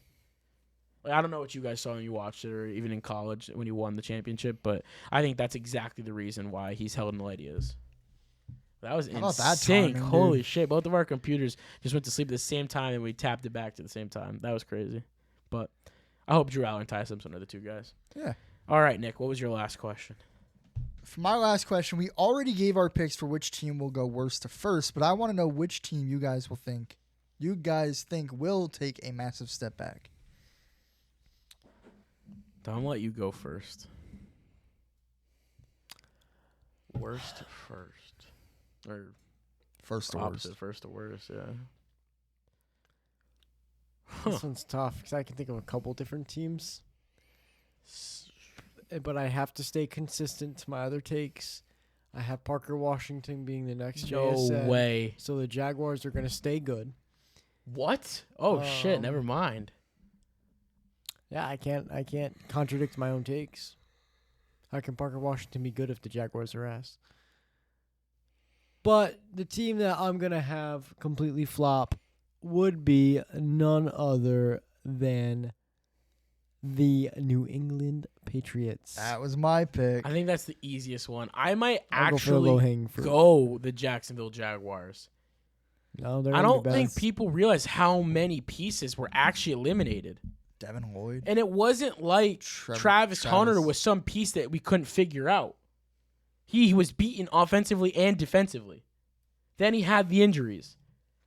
Like, I don't know what you guys saw when you watched it or even in college when he won the championship, but I think that's exactly the reason why he's held in the light he is. That was How about that insane. timing, Holy dude? shit. Both of our computers just went to sleep at the same time and we tapped it back to the same time. That was crazy. But I hope Drew Aller and Ty Simpson are the 2 guys. Yeah. All right, Nick, what was your last question? For my last question, we already gave our picks for which team will go worst to first, but I want to know which team you guys think will take a massive step back. Don't let you go first. Worst to first. Or First to opposite, worst. first to worst, yeah. This one's tough because I can think of a couple different teams. But I have to stay consistent to my other takes. I have Parker Washington being the next No JSN. way. So the Jaguars are going to stay good. What? Oh shit! Never mind. Yeah, I can't contradict my own takes. How can Parker Washington be good if the Jaguars are ass? But the team that I'm going to have completely flop would be none other than the New England Patriots. That was my pick. I think that's the easiest one. I might I'll go for the actually low-hanging fruit. go the Jacksonville Jaguars. No, they're I in the don't think best. people realize how many pieces were actually eliminated. Devin Lloyd. And it wasn't like Travis Hunter was some piece that we couldn't figure out. He was beaten offensively and defensively. Then he had the injuries.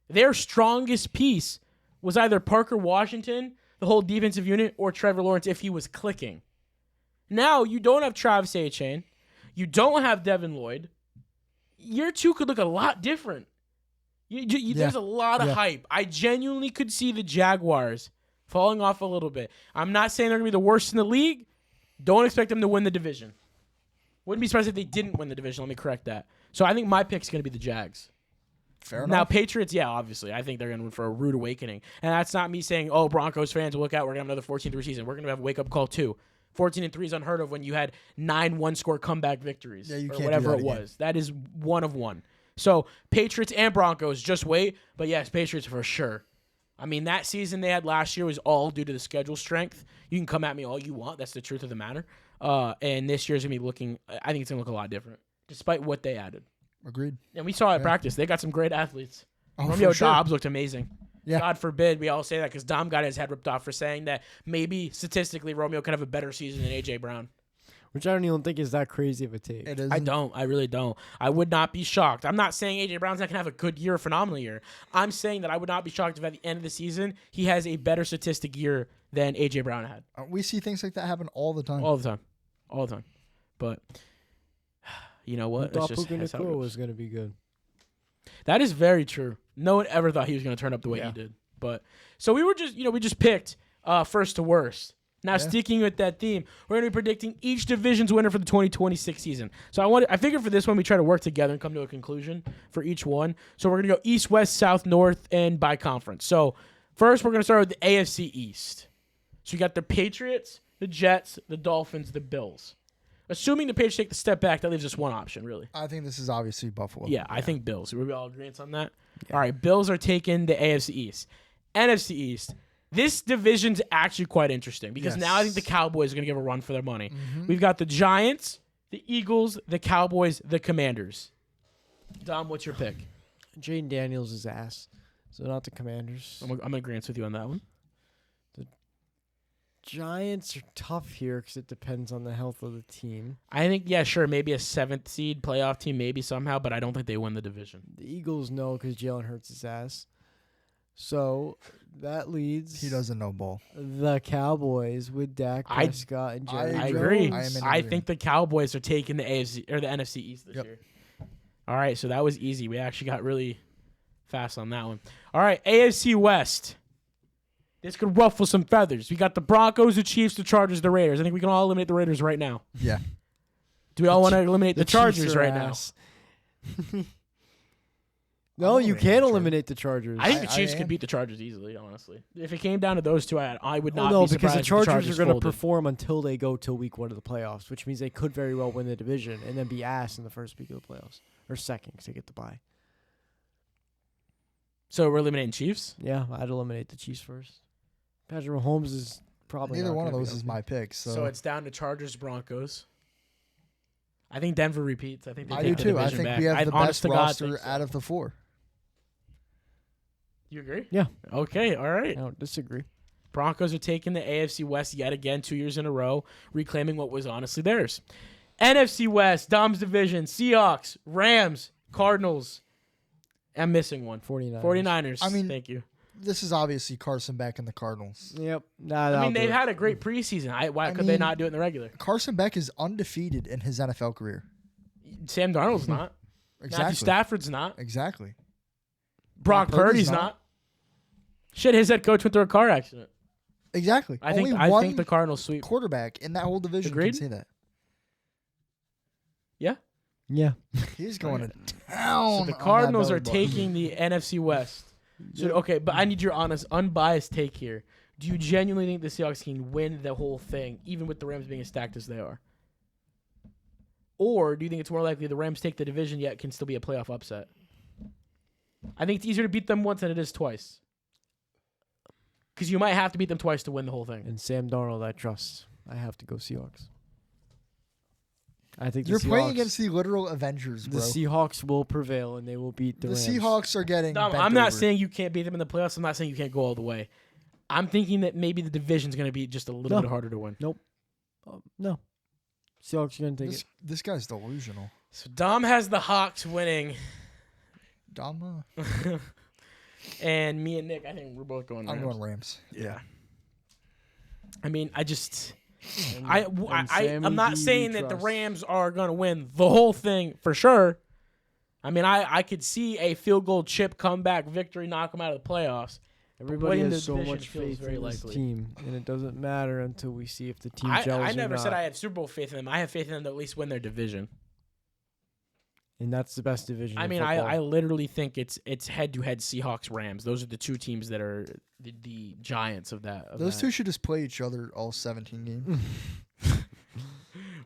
Their strongest piece was either Parker Washington, the whole defensive unit, or Trevor Lawrence if he was clicking. Now, you don't have Travis Etienne. You don't have Devin Lloyd. Year two could look a lot different. There's a lot of hype. I genuinely could see the Jaguars falling off a little bit. I'm not saying they're going to be the worst in the league. Don't expect them to win the division. Wouldn't be surprised if they didn't win the division. Let me correct that. So I think my pick's going to be the Jags. Fair enough. Now, Patriots, yeah, obviously. I think they're going to win for a rude awakening. And that's not me saying, oh, Broncos fans, look out, we're going to have another 14-3 season. We're going to have a wake-up call, too. 14-3 is unheard of when you had 9 one-score comeback victories. Yeah, you or can't whatever do it that again. was. That is one of one. So, Patriots and Broncos, just wait. But, yes, Patriots for sure. I mean, that season they had last year was all due to the schedule strength. You can come at me all you want. That's the truth of the matter. And this year's going to be looking, I think it's going to look a lot different, despite what they added. Agreed. And we saw it at practice. They got some great athletes. Oh, Romeo for sure. Dobbs looked amazing. Yeah. God forbid we all say that because Dom got his head ripped off for saying that maybe statistically Romeo could have a better season than A.J. Brown. Which I don't even think is that crazy of a take. It is. I don't. I really don't. I would not be shocked. I'm not saying A.J. Brown's not going to have a good year, a phenomenal year. I'm saying that I would not be shocked if at the end of the season he has a better statistic year than A.J. Brown had. We see things like that happen all the time. All the time. All the time. But you know what? I thought That's Puka how it Nacua goes. was going to be good. That is very true. No one ever thought he was going to turn up the way he did. But so we just picked first to worst. Now sticking with that theme, we're going to be predicting each division's winner for the 2026 season. So I figured for this one we try to work together and come to a conclusion for each one. So we're going to go East, West, South, North, and by conference. So first we're going to start with the AFC East. So you got the Patriots, the Jets, the Dolphins, the Bills. Assuming the Patriots take the step back, that leaves us one option, really. I think this is obviously Buffalo. Yeah, I think Bills. Are we all agreeing on that? Yeah. All right, Bills are taking the AFC East. NFC East. This division's actually quite interesting because now I think the Cowboys are going to give a run for their money. Mm-hmm. We've got the Giants, the Eagles, the Cowboys, the Commanders. Dom, what's your pick? Jaden Daniels is ass. So not the Commanders. I'm in agreement with you on that one. Giants are tough here because it depends on the health of the team. I think, yeah, sure, maybe a 7th seed playoff team, maybe somehow, but I don't think they win the division. The Eagles know because Jalen Hurts his ass. So that leads. He doesn't know ball. The Cowboys with Dak Prescott and Jerry I Jones. agree. Jones. I think the Cowboys are taking the AFC or the NFC East this year. All right, so that was easy. We actually got really fast on that one. All right, AFC West. This could ruffle some feathers. We got the Broncos, the Chiefs, the Chargers, the Raiders. I think we can all eliminate the Raiders right now. Yeah. Do we all want to eliminate the Chargers Chiefs are right ass. No, you can't eliminate the Chargers. now? I think the Chiefs could beat the Chargers easily, honestly. If it came down to those two, I would not no, be because surprised the if Chargers are going to folded. perform until they go till week 1 of the playoffs, which means they could very well win the division and then be ass in the first week of the playoffs. Or second, because they get the bye. So we're eliminating Chiefs? Yeah, I'd eliminate the Chiefs first. Patrick Mahomes is probably Neither not one of gonna those be is my pick. So it's down to Chargers, Broncos. I think Denver repeats. I think they I take do the too. I division think back. we have the honest best to God roster think so. out of the 4. You agree? Yeah. Okay, all I right. don't disagree. Broncos are taking the AFC West yet again 2 years in a row, reclaiming what was honestly theirs. NFC West, Dom's division, Seahawks, Rams, Cardinals. I'm missing one. 49ers. I mean, thank you. This is obviously Carson Beck and the Cardinals. Yep. I mean, they've had a great preseason. Why could they not do it in the regular? Carson Beck is undefeated in his NFL career. Sam Darnold's not. Exactly. Matthew Stafford's not. Exactly. Brock Purdy's not. Shit, his head coach went through a car accident. Exactly. I Only think one the Cardinals sweep. quarterback in that whole division Agreed? can say that. Yeah. Yeah. He's going to town. So the on Cardinals that are belly button. taking the NFC West. So, okay, but I need your honest, unbiased take here. Do you genuinely think the Seahawks can win the whole thing, even with the Rams being as stacked as they are? Or do you think it's more likely the Rams take the division yet can still be a playoff upset? I think it's easier to beat them once than it is twice. Because you might have to beat them twice to win the whole thing. And Sam Darnold, I trust. I have to go Seahawks. I think You're the playing Seahawks- against the literal Avengers, bro. The Seahawks will prevail, and they will beat the Rams. Seahawks are getting. Dom, bent I'm not over. saying you can't beat them in the playoffs. I'm not saying you can't go all the way. I'm thinking that maybe the division's going to be just a little bit harder to win. No. Seahawks are going to take it. This guy's delusional. So Dom has the Hawks winning, Dama. and me and Nick, I think we're both going I'm Rams. going Rams. Yeah. I mean, I just... And I'm not Sammy saying we that the trust. Rams are going to win the whole thing for sure. I mean, I could see a field goal chip comeback victory knock them out of the playoffs. Everybody winning has the so division much feels faith very in this likely. team, and it doesn't matter until we see if the team gels I or never not. said I have Super Bowl faith in them. I have faith in them to at least win their division. And that's the best division. I in mean, football. I literally think it's head-to-head Seahawks-Rams. Those are the two teams that are the giants of that. Those two should just play each other all 17 games.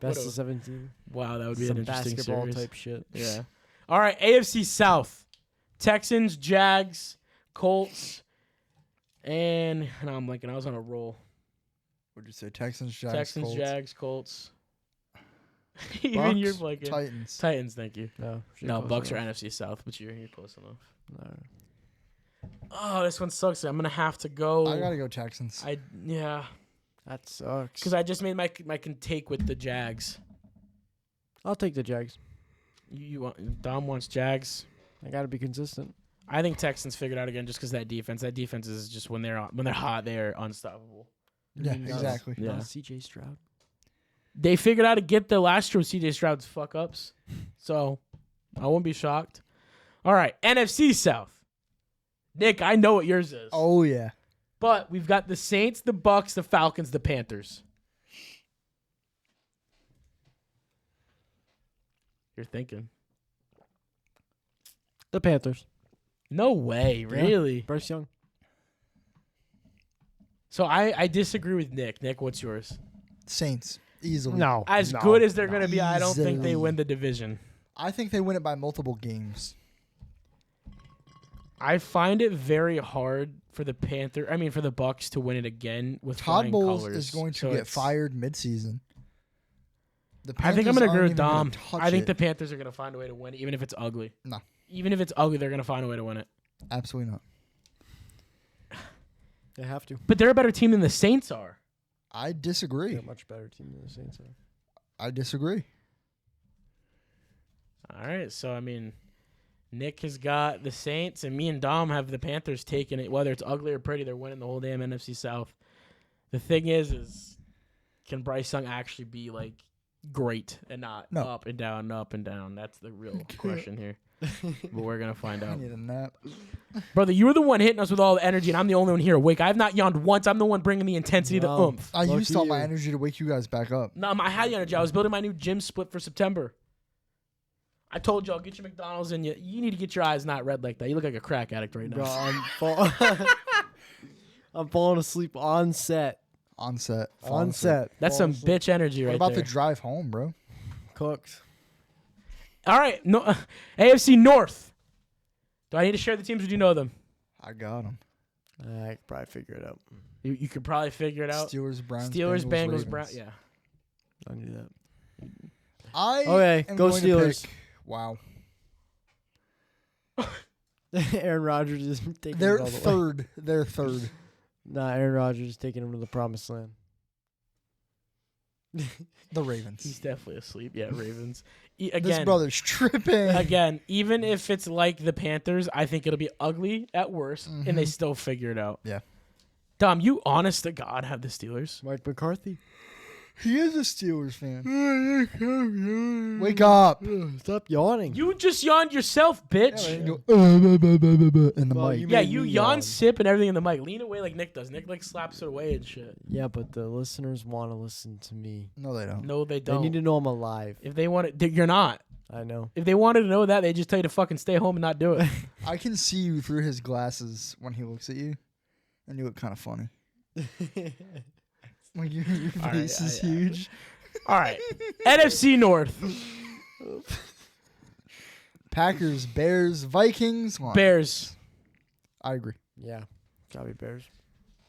best what a- of 17. Wow, that would be Some an interesting basketball series. type shit. Yeah. All right, AFC South. Texans, Jags, Colts, and no, I'm blanking. I was on a roll. What'd you say? Texans, Jags, Texans, Colts, Jags, Colts. Even you're Bucks, blanking. Titans. Titans, thank you. No, No, Bucks are NFC South, but you're close enough. No. Oh, this one sucks. I'm gonna have to go. I gotta go Texans. Yeah, That sucks. because I just made my take with the Jags. I'll take the Jags. You want Dom wants Jags. I got to be consistent. I think Texans figured out again just because that defense. That defense is just when they're hot, they're unstoppable. Yeah, Not- exactly. Yeah. not C.J. Stroud. They figured out to get the last year CJ Stroud's fuck ups, so I won't be shocked. All right, NFC South. Nick, I know what yours is. Oh yeah. But we've got the Saints, the Bucks, the Falcons, the Panthers. You're thinking. The Panthers. No way, really? Bryce Young. So I disagree with Nick. Nick, what's yours? Saints easily. No. As good as they're going to be, I don't think they Easily. win the division. I think they win it by multiple games. I find it very hard for the for the Bucks to win it again with Todd flying Bowles colors. is going to So get it's- fired midseason. The I think I'm Panthers going to agree aren't with even gonna Dom. touch I think it. the Panthers are going to find a way to win it, even if it's ugly. No. Even if it's ugly, they're going to find a way to win it. Absolutely not. They have to. But they're a better team than the Saints are. I disagree. They're a much better team than the Saints are. I disagree. All right, so I mean, Nick has got the Saints, and me and Dom have the Panthers taking it. Whether it's ugly or pretty, they're winning the whole damn NFC South. The thing is can Bryce Young actually be like great and not No. up and down, up and down? That's the real question here. But we're gonna find I out, need a nap. brother. You were the one hitting us with all the energy, and I'm the only one here awake. I have not yawned once. I'm the one bringing the intensity, the No. oomph. I Lucky used all my you. energy to wake you guys back up. No, I had the energy. I was building my new gym split for September. I told y'all, get your McDonald's and you need to get your eyes not red like that. You look like a crack addict right now. Bro, I'm falling asleep on set. On set. On set. That's some Falling asleep. bitch energy What right about there. the drive home, bro? Cooked. All right, no, AFC North. Do I need to share the teams or do you know them? I got them. I could probably figure it out. You could probably figure it out. Steelers, Browns, Steelers, Bengals, Ravens. Browns. Yeah. I knew that. I Okay, am go going to Steelers. pick- Wow. Aaron Rodgers is taking They're it all the way. third. They're third. Nah, Aaron Rodgers is taking him to the promised land. The Ravens. He's definitely asleep. Yeah, Ravens. This Again, brother's tripping. again, even if it's like the Panthers, I think it'll be ugly at worst, and they still figure it out. Yeah. Dom, you honest to God have the Steelers? Mike McCarthy. He is a Steelers fan. Wake up. Stop yawning. You just yawned yourself, bitch. And you go, in the Well, mic. you Yeah, made you me yawn, yawn. sip, and everything in the mic. Lean away like Nick does. Nick like slaps it away and shit. Yeah, but the listeners want to listen to me. No, they don't. No, they They don't. need to know I'm alive. If they want it, you're not. I know. If they wanted to know that, they just tell you to fucking stay home and not do it. I can see you through his glasses when he looks at you, and you look kind of funny. Like your face is huge. All right. NFC North. Packers, Bears, Vikings. Lions. Bears. I agree. Yeah. Gotta be Bears.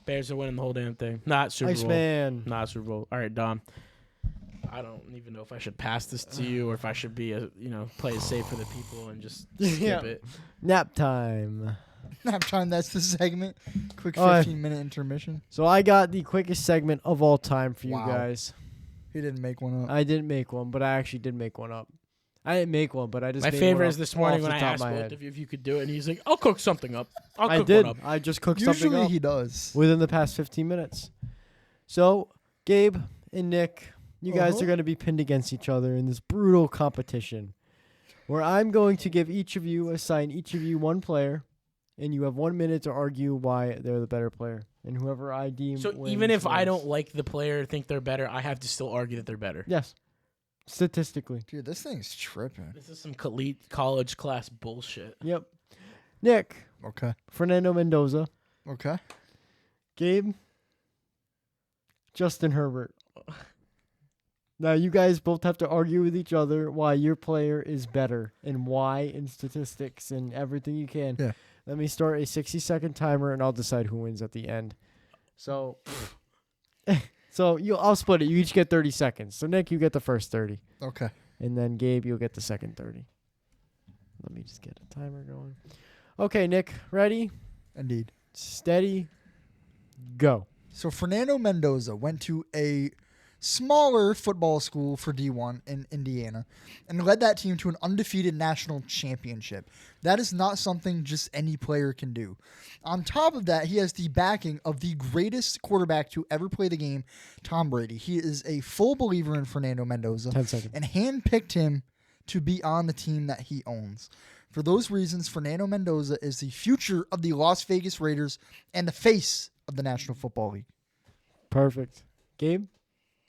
Bears are winning the whole damn thing. Not Super Bowl. Iceman. Not Super Bowl. All right, Dom. I don't even know if I should pass this to you or if I should be play it safe for the people and just skip it. Nap time. Nap time. That's the segment. Quick 15-minute intermission. So I got the quickest segment of all time for you guys. He didn't make one up. I didn't make one, but I actually did make one up. I didn't make one, but I just My made favorite one is this morning off when the I top of asked my both head. of you if you could do it, and he's like, I'll cook something up. I Cook did. one up. I just cooked something Usually up he does. within the past 15 minutes. So, Gabe and Nick, you guys are going to be pinned against each other in this brutal competition where I'm going to assign each of you one player, and you have 1 minute to argue why they're the better player. And whoever I deem So wins, even if I wins. don't like the player or think they're better, I have to still argue that they're better. Yes. Statistically. Dude, this thing's tripping. This is some college class bullshit. Yep. Nick. Okay. Fernando Mendoza. Okay. Gabe. Justin Herbert. Now, you guys both have to argue with each other why your player is better and why in statistics and everything you can. Yeah. Let me start a 60-second timer, and I'll decide who wins at the end. So, I'll split it. You each get 30 seconds. So, Nick, you get the first 30. Okay. And then, Gabe, you'll get the second 30. Let me just get a timer going. Okay, Nick, ready? Indeed. Steady. Go. So Fernando Mendoza went to a smaller football school for D1 in Indiana and led that team to an undefeated national championship. That is not something just any player can do. On top of that, he has the backing of the greatest quarterback to ever play the game, Tom Brady. He is a full believer in Fernando Mendoza 10 seconds. and handpicked him to be on the team that he owns. For those reasons, Fernando Mendoza is the future of the Las Vegas Raiders and the face of the National Football League. Perfect. Gabe,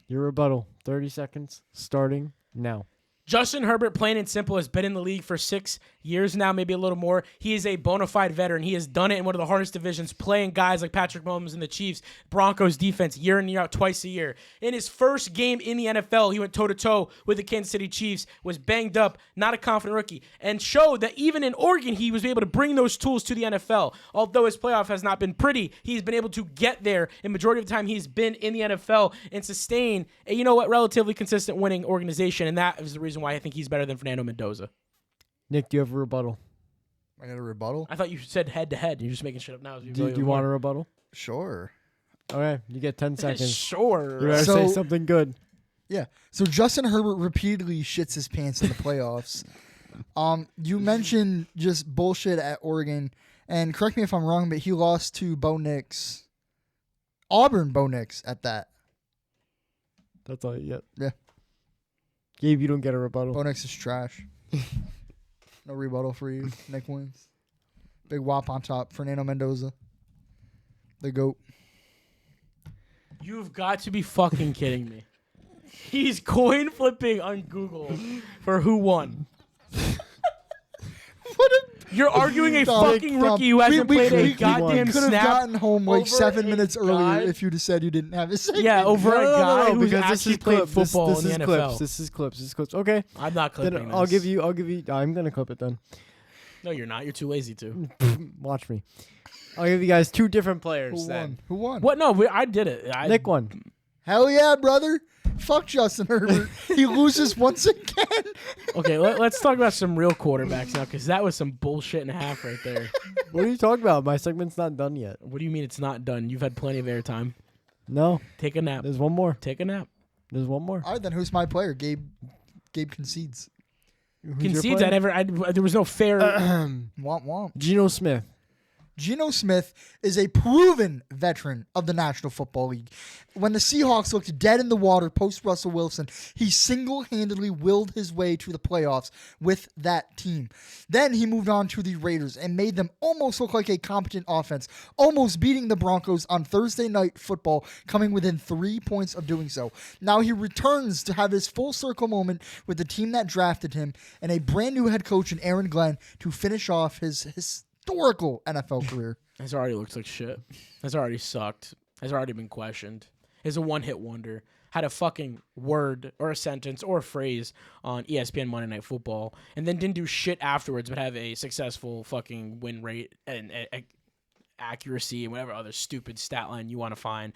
your rebuttal. 30 seconds starting now. Justin Herbert, plain and simple, has been in the league for 6 years now, maybe a little more. He is a bona fide veteran. He has done it in one of the hardest divisions, playing guys like Patrick Mahomes and the Chiefs, Broncos defense, year in, year out, twice a year. In his first game in the NFL, he went toe-to-toe with the Kansas City Chiefs, was banged up, not a confident rookie, and showed that even in Oregon, he was able to bring those tools to the NFL. Although his playoff has not been pretty, he's been able to get there, and majority of the time he's been in the NFL and sustain a, relatively consistent winning organization, and that is the reason why I think he's better than Fernando Mendoza. Nick, do you have a rebuttal? I got a rebuttal? I thought you said head-to-head. You're just making shit up now. Do you want a rebuttal? Sure. Okay, you get 10 seconds. Sure. You better say something good. Yeah. So Justin Herbert repeatedly shits his pants in the playoffs. You mentioned just bullshit at Oregon, and correct me if I'm wrong, but he lost to Bo Nix. Auburn Bo Nix at that. That's all you get. Yeah. Gabe, you don't get a rebuttal. Bo Nix is trash. No rebuttal for you. Nick wins. Big whop on top. Fernando Mendoza. The GOAT. You've got to be fucking kidding me. He's coin flipping on Google for who won. What a... You're arguing a Dom, fucking rookie who hasn't played a goddamn could have snap. gotten home like over 7 a minutes guy- earlier if you'd have said you didn't have a segment. Yeah, over a guy who's because actually played football this in is the clips. NFL. This is clips. Okay. I'm not clipping Then this. I'll give you. I'm gonna clip it then. No, you're not. You're too lazy to. Watch me. I'll give you guys two different players. Who then. won? Who won? What? No, I did it. Nick won. Hell yeah, brother. Fuck Justin Herbert. He loses once again. Okay, let's talk about some real quarterbacks now, because that was some bullshit and a half right there. What are you talking about? My segment's not done yet. What do you mean it's not done? You've had plenty of airtime. No. Take a nap. There's one more. Take a nap. There's one more. All right, then who's my player? Gabe concedes. Who's your Concedes. player? There was no fair. Womp womp. Geno Smith. Geno Smith is a proven veteran of the National Football League. When the Seahawks looked dead in the water post Russell Wilson, he single-handedly willed his way to the playoffs with that team. Then he moved on to the Raiders and made them almost look like a competent offense, almost beating the Broncos on Thursday Night Football, coming within 3 points of doing so. Now he returns to have his full circle moment with the team that drafted him and a brand new head coach in Aaron Glenn to finish off his historical NFL career. Has already looks like shit. Has already sucked. Has already been questioned. Is a one-hit wonder. Had a fucking word or a sentence or a phrase on ESPN Monday Night Football, and then didn't do shit afterwards, but have a successful fucking win rate and accuracy and whatever other stupid stat line you want to find.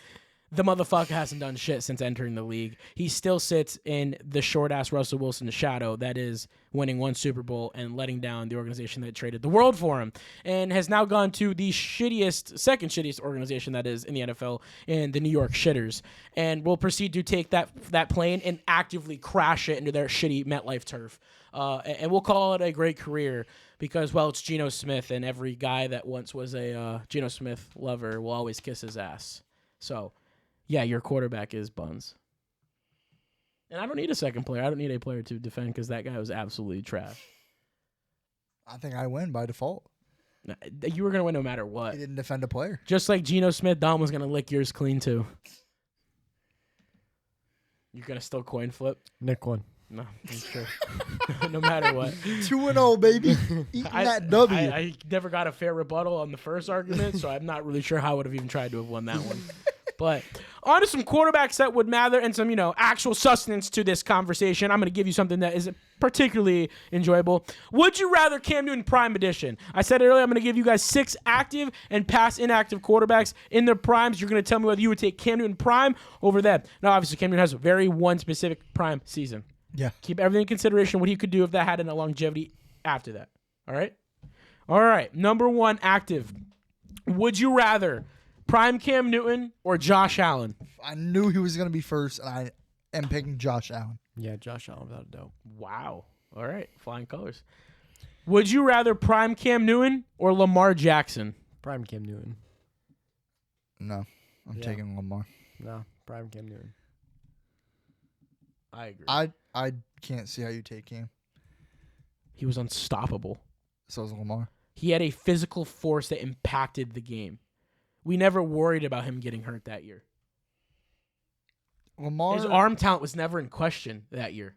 The motherfucker hasn't done shit since entering the league. He still sits in the short-ass Russell Wilson shadow that is winning one Super Bowl and letting down the organization that traded the world for him, and has now gone to the second shittiest organization that is in the NFL, in the New York Shitters, and will proceed to take that plane and actively crash it into their shitty MetLife turf. And we'll call it a great career because, well, it's Geno Smith, and every guy that once was a Geno Smith lover will always kiss his ass. So... yeah, your quarterback is Buns. And I don't need a second player. I don't need a player to defend because that guy was absolutely trash. I think I win by default. You were going to win no matter what. He didn't defend a player. Just like Geno Smith, Dom was going to lick yours clean too. You're going to still coin flip? Nick won. No, I'm sure. No matter what. 2-0, baby. Eating that W. I never got a fair rebuttal on the first argument, so I'm not really sure how I would have even tried to have won that one. But on to some quarterbacks that would matter and some, actual sustenance to this conversation. I'm going to give you something that is particularly enjoyable. Would you rather Cam Newton Prime Edition? I said earlier I'm going to give you guys 6 active and past inactive quarterbacks in their primes. You're going to tell me whether you would take Cam Newton Prime over them. Now, obviously, Cam Newton has a very one specific prime season. Yeah. Keep everything in consideration, what he could do if that had a longevity after that. All right? All right. Number 1, active. Would you rather Prime Cam Newton or Josh Allen? I knew he was going to be first, and I am picking Josh Allen. Yeah, Josh Allen without a doubt. Wow. All right. Flying colors. Would you rather Prime Cam Newton or Lamar Jackson? Prime Cam Newton. No, I'm taking Lamar. No, Prime Cam Newton. I agree. I can't see how you take him. He was unstoppable. So is Lamar. He had a physical force that impacted the game. We never worried about him getting hurt that year. Lamar. His arm talent was never in question that year.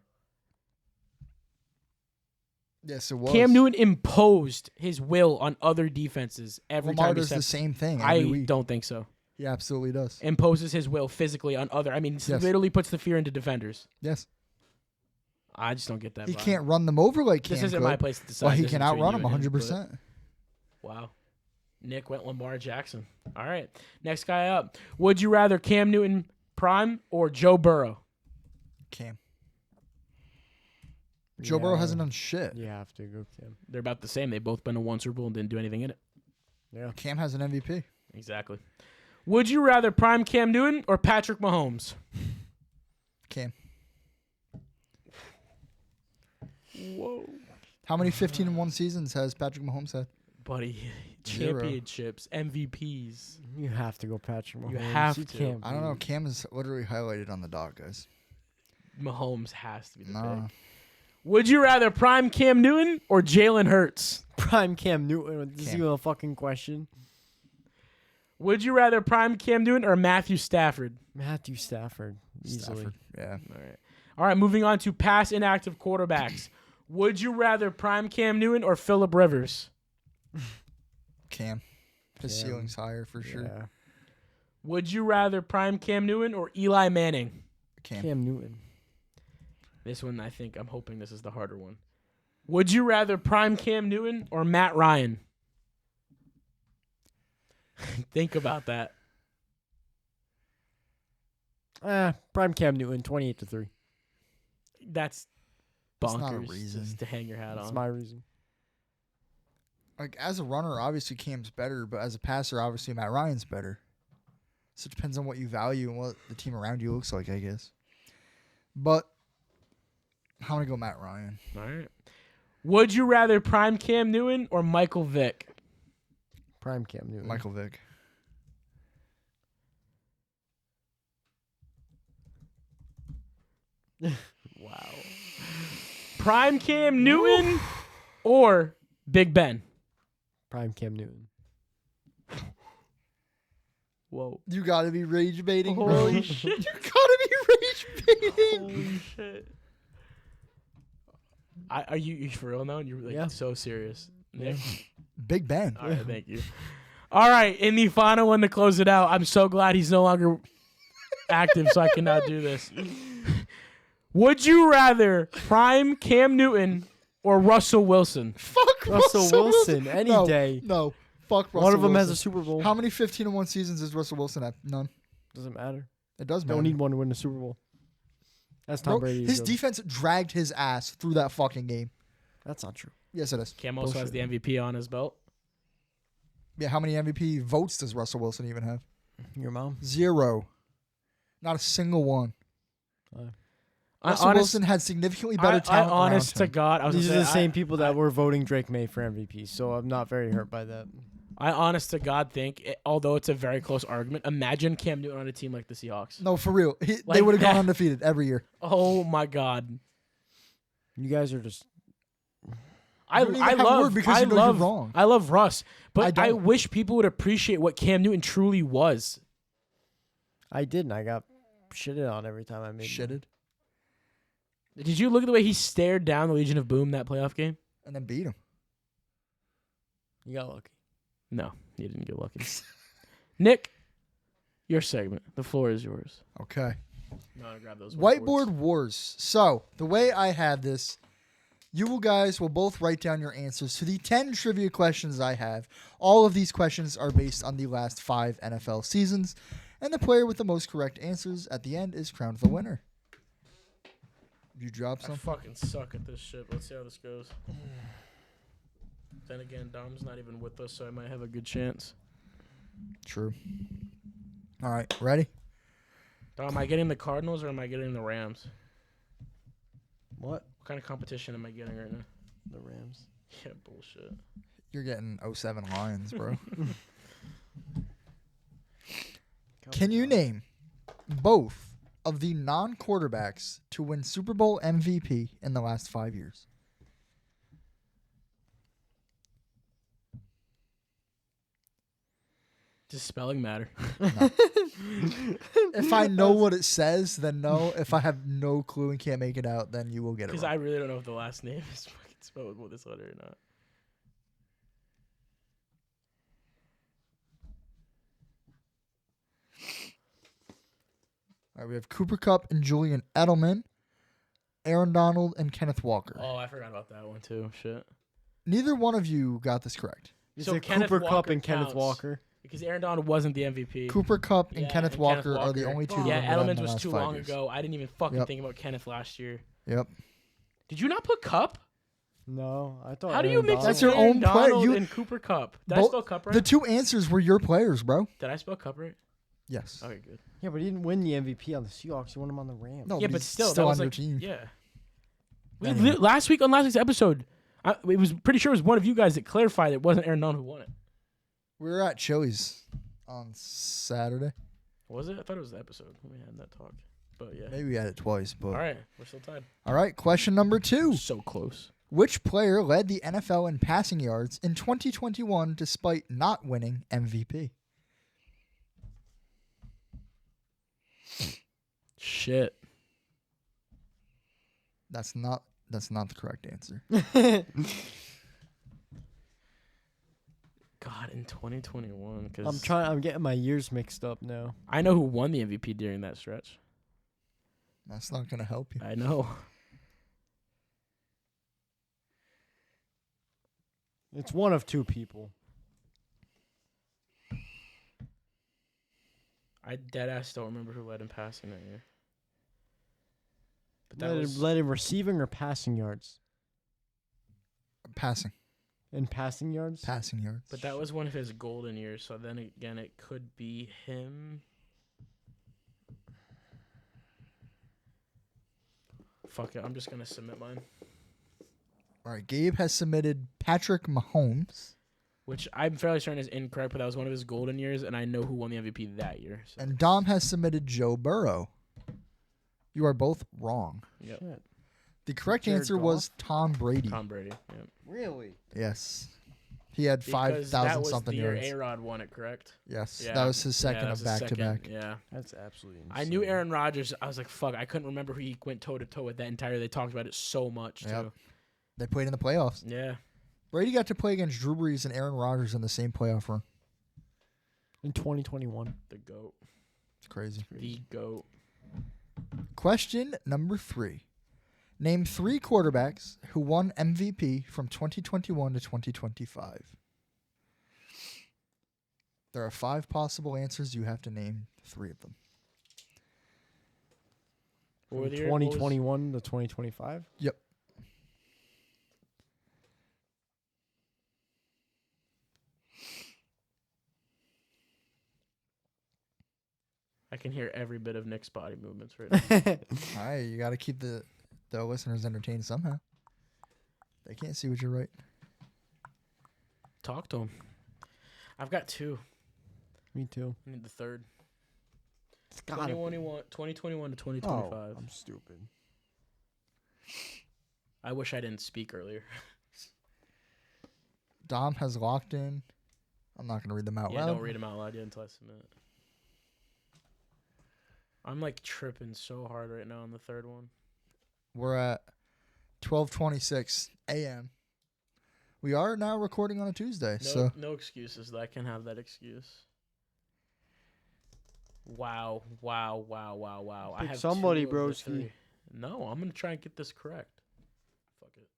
Yes, it was. Cam Newton imposed his will on other defenses every Lamar time he does the stepped. same thing every I week. don't think so. He absolutely does. Imposes his will physically on other. I mean, Yes. literally puts the fear into defenders. Yes. I just don't get that. He vibe. can't run them over like Cam This isn't could. my place to decide. Well, he This can is between outrun you him and him, 100%. but- Wow. Nick went Lamar Jackson. All right. Next guy up. Would you rather Cam Newton Prime or Joe Burrow? Cam. Joe Burrow hasn't done shit. You have to go Cam. They're about the same. They've both been to one Super Bowl and didn't do anything in it. Yeah. Cam has an MVP. Exactly. Would you rather Prime Cam Newton or Patrick Mahomes? Cam. Whoa. How many 15-1 seasons has Patrick Mahomes had? Buddy, 0. championships, MVPs. You have to go Patrick Mahomes. You have to. Can't I don't know. beat- Cam is literally highlighted on the dog, guys. Mahomes has to be the No. pick. Would you rather Prime Cam Newton or Jalen Hurts? Prime Cam Newton. This is Cam. even a fucking question. Would you rather Prime Cam Newton or Matthew Stafford? Matthew Stafford. Easily. Stafford. Yeah. All right, moving on to pass inactive quarterbacks. Would you rather Prime Cam Newton or Phillip Rivers? Cam. His Cam. ceiling's higher for sure. Yeah. Would you rather Prime Cam Newton or Eli Manning? Cam. Cam Newton. This one, I'm hoping this is the harder one. Would you rather Prime Cam Newton or Matt Ryan? Think about that. Prime Cam Newton. 28-3. That's That's bonkers not a reason. just to hang your hat That's on. my reason. Like, as a runner, obviously Cam's better, but as a passer, obviously Matt Ryan's better. So it depends on what you value and what the team around you looks like, I guess. But I'm going to go Matt Ryan. All right. Would you rather Prime Cam Newton or Michael Vick? Prime Cam Newton. Michael Vick. Wow. Prime Cam Newton or Big Ben? Prime Cam Newton. Whoa. You gotta be rage baiting, bro. Holy shit. You gotta be rage baiting. Holy shit. Are you for real now? You're like so serious. Nick? Big Ben. All right, thank you. All right, in the final one to close it out, I'm so glad he's no longer active, so I cannot do this. Would you rather prime Cam Newton or Russell Wilson? Fuck Russell Wilson any no, day. No, fuck Russell One of them Wilson. has a Super Bowl. How many 15-1 seasons does Russell Wilson have? None. Doesn't matter. It does matter. Don't need one to win the Super Bowl. That's Tom Bro, Brady. his defense dragged his ass through that fucking game. That's not true. Yes, it is. Cam also has the MVP on his belt. Yeah, how many MVP votes does Russell Wilson even have? Your mom? 0. Not a single one. I Russell Wilson had significantly better talent honest to around him. God, These are the same people that were voting Drake May for MVP, so I'm not very hurt by that. I honest to God think, although it's a very close argument, imagine Cam Newton on a team like the Seahawks. No, for real. They Like would have gone that. undefeated every year. Oh my God. You guys are just... I don't even have a word because you know you're wrong. I love Russ, but I I don't. wish people would appreciate what Cam Newton truly was. I didn't. I got shitted on every time I made Shitted. Did you look at the way he stared down the Legion of Boom that playoff game? And then beat him. You got lucky. No, you didn't get lucky. Nick, your segment. The floor is yours. Okay. I'm gonna grab those Whiteboard Wars. So, the way I have this, you guys will both write down your answers to the 10 trivia questions I have. All of these questions are based on the last 5 NFL seasons, and the player with the most correct answers at the end is crowned the winner. You drop I some? fucking suck at this shit. Let's see how this goes. Then again, Dom's not even with us, so I might have a good chance. True. All right, ready? Dom, am I getting the Cardinals or am I getting the Rams? What? What kind of competition am I getting right now? The Rams. Yeah, bullshit. You're getting 07 Lions, bro. Can you name both of the non-quarterbacks to win Super Bowl MVP in the last 5 years? Does spelling matter? If I know what it says, then no. If I have no clue and can't make it out, then you will get it Because wrong. I really don't know if the last name is fucking spelled with this letter or not. All right, we have Cooper Kupp and Julian Edelman, Aaron Donald and Kenneth Walker. Oh, I forgot about that one too. Shit. Neither one of you got this correct. Is So it Kenneth Cooper Kupp Walker and Kenneth counts. Walker? Because Aaron Donald wasn't the MVP. Cooper Kupp and Yeah, Kenneth and Walker are the only two. that Yeah, have won in Edelman's the was last too 5 long years. ago. I didn't even fucking Yep. think about Kenneth last year. Yep. Did you not put Cup? No, I thought. How do you Aaron mix Donald- That's your Aaron own player. Donald You- and Cooper Cup? Did I Both- spell Cup right? The 2 answers were your players, bro. Did I spell Cup right? Yes. Okay, good. Yeah, but he didn't win the MVP on the Seahawks. He won him on the Rams. No, Yeah, but but he's still, still that was on your like, team. yeah. We Anyway. last week on last week's episode, it was pretty sure it was one of you guys that clarified it wasn't Aaron Donald who won it. We were at Chili's on Saturday. Was it? I thought it was the episode when we had that talk. But yeah. Maybe we had it twice, but All right, we're still tied. all right. Question number 2: So close. Which player led the NFL in passing yards in 2021 despite not winning MVP? Shit. That's not the correct answer. God, in 2021, because I'm getting my years mixed up now. I know who won the MVP during that stretch. That's not gonna help you. I know. It's one of 2 people. I deadass don't remember who led in passing that year. But that was Led in receiving or passing yards? Passing In passing yards? yards. But that was one of his golden years, so then again, it could be him. Fuck it, I'm just gonna submit mine. All right. Gabe has submitted Patrick Mahomes. which I'm fairly certain is incorrect, but that was one of his golden years, and I know who won the MVP that year. So. And Dom has submitted Joe Burrow. You are both wrong. Yep. Shit. The correct Jared answer Goff? was Tom Brady. Tom Brady. Yep. Really? Yes. He had Because 5,000 that was something the year yards. A-Rod won it, correct? Yes. Yeah. That was his Yeah, second that of was his back-to-back. second, Yeah. That's absolutely insane. I knew Aaron Rodgers. I was like, fuck, I couldn't remember who he went toe-to-toe with that entire. They talked about it so much, Yep. too. They played in the playoffs. Yeah. Brady got to play against Drew Brees and Aaron Rodgers in the same playoff run. In 2021. The GOAT. It's crazy. The GOAT. Question number 3. Name 3 quarterbacks who won MVP from 2021 to 2025. There are 5 possible answers. You have to name 3 of them. What From were the year- what was- 2021 to 2025? Yep. I can hear every bit of Nick's body movements right now. All right, you got to keep the listeners entertained somehow. They can't see what you're writing. Talk to him. I've got 2. Me too. I need the third. It's gotta be. 2021 to 2025. Oh, I'm stupid. I wish I didn't speak earlier. Dom has locked in. I'm not going to read them out Yeah, loud. don't read them out loud yet until I submit. I'm like tripping so hard right now on the third one. We're at 12:26 a.m. We are now recording on a Tuesday, No excuses. Though. I can have that excuse. Wow. I Pick have somebody, 2 of the broski. 3. No, I'm going to try and get this correct. Fuck it.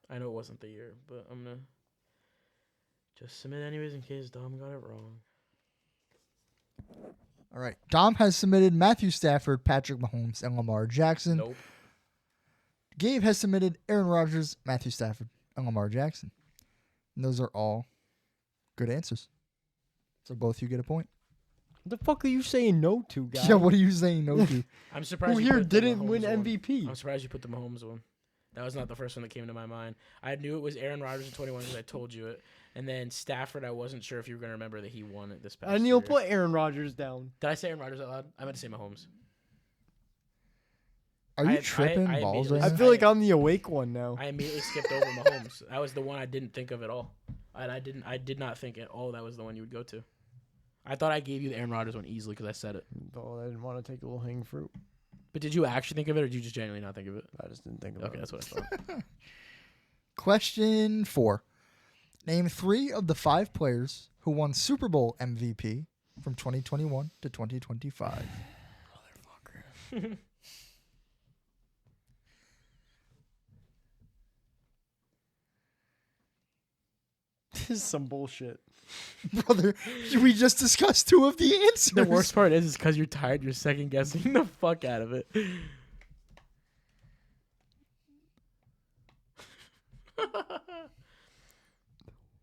I know it wasn't the year, but I'm going to just submit anyways in case Dom got it wrong. All right. Dom has submitted Matthew Stafford, Patrick Mahomes, and Lamar Jackson. Nope. Gabe has submitted Aaron Rodgers, Matthew Stafford, and Lamar Jackson. And those are all good answers. So both you get a point. What the fuck are you saying no to, guy? Yeah, what are you saying no to? I'm surprised Who you here put the didn't Mahomes win one. MVP? I'm surprised you put the Mahomes one. That was not the first one that came to my mind. I knew it was Aaron Rodgers in 21 because I told you it. And then Stafford, I wasn't sure if you were going to remember that he won it this past And year. you'll put Aaron Rodgers down. Did I say Aaron Rodgers out loud? I meant to say Mahomes. Are you I tripping balls immediately- right I now? feel like I'm the awake one now. I immediately skipped over Mahomes. That was the one I didn't think of at all. And I did not think at all that was the one you would go to. I thought I gave you the Aaron Rodgers one easily because I said it. Oh, I didn't want to take a little hanging fruit. But did you actually think of it, or did you just genuinely not think of it? I just didn't think about Okay, it. that's what I thought. Question 4. Name 3 of the 5 players who won Super Bowl MVP from 2021 to 2025. Motherfucker. This is some bullshit. Brother, we just discussed 2 of the answers. The worst part is because you're tired, you're second guessing the fuck out of it.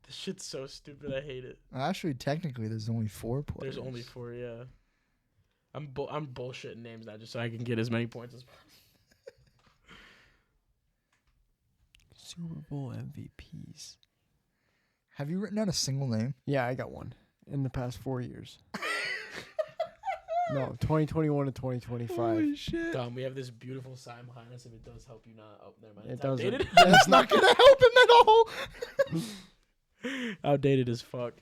This shit's so stupid. I hate it. Actually, technically, there's only 4 players. There's only 4, yeah. I'm bullshitting names now just so I can get as many points as possible. Super Bowl MVPs. Have you written down a single name? Yeah, I got one in the past 4 years. No, 2021 to 2025. shit. Dom, we have this beautiful sign behind us. If it does help you not, oh, never mind. It It's doesn't. outdated. That's not going to help him at all. Outdated as fuck.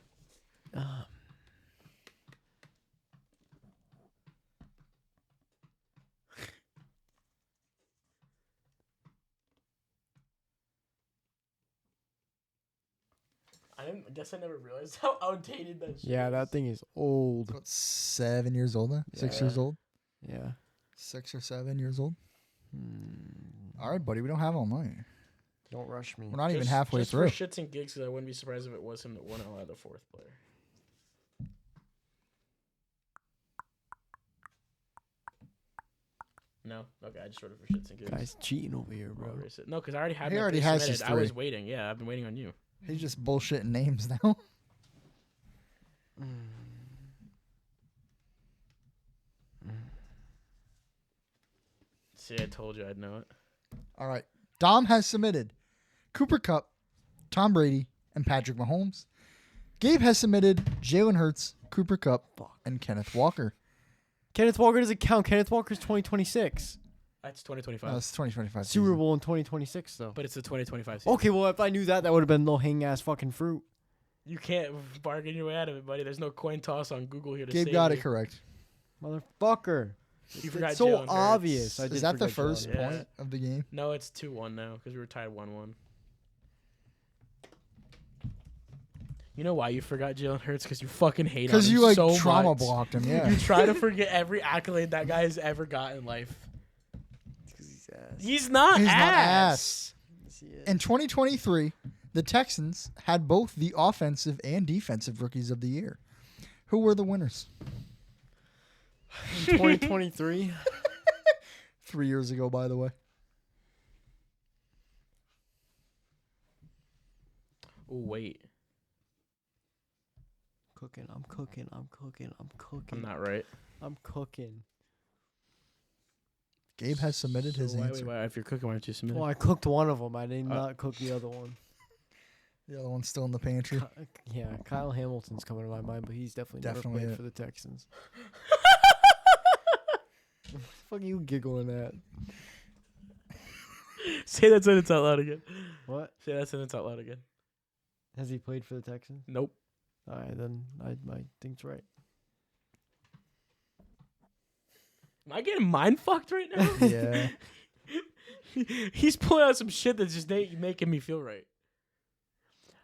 I guess I never realized how outdated that shit Yeah, is. that thing is old. What, 7 years old now? 6 Yeah. years old? Yeah. 6 or 7 years old? Hmm. All right, buddy. We don't have all night. Don't rush me. We're not even Just- halfway just through. for shits and gigs, because I wouldn't be surprised if it was him that won out of the 4th player. No? Okay, I just wrote it for shits and gigs. Guy's cheating over here, I'll bro. erase it. No, because I already had He my already three has submitted. his I was 3. waiting. Yeah, I've been waiting on you. He's just bullshitting names now. See, I told you I'd know it. All right. Dom has submitted Cooper Kupp, Tom Brady, and Patrick Mahomes. Gabe has submitted Jalen Hurts, Cooper Kupp, and Kenneth Walker. Kenneth Walker doesn't count. Kenneth Walker's 2026. That's 2025. No, it's 2025. Super season. Bowl in 2026, though. But it's the 2025 season. Okay, well, if I knew that, that would have been low hanging ass fucking fruit. You can't bargain your way out of it, buddy. There's no coin toss on Google here to Gabe save got you. it correct. Motherfucker. You forgot It's so Jalen Hurts. obvious. I Is did that the forget first Jalen. Yeah. point of the game? No, it's 2-1 now because we were tied 1-1. You know why you forgot Jalen Hurts? Because you fucking hate on him Because you like so trauma much. blocked him. Yeah. You try to forget every accolade that guy has ever got in life. Because he's ass. He's not He's not ass. Yes, he is. In 2023, the Texans had both the offensive and defensive rookies of the year. Who were the winners? In 2023. 3 years ago, by the way. Oh, wait. I'm cooking. I'm not right. I'm cooking. Gabe has submitted his answer. Why, if you're cooking, why don't you submit Well, I cooked one of them. I did not cook the other one. The other one's still in the pantry. Yeah, Kyle Hamilton's coming to my mind, but he's definitely never Definitely played it. for the Texans. What the fuck are you giggling at? Say that sentence out loud again. What? Say that sentence out loud again. Has he played for the Texans? Nope. All right, then I think's right. Am I getting mind fucked right now? Yeah. He's pulling out some shit that's just making me feel right.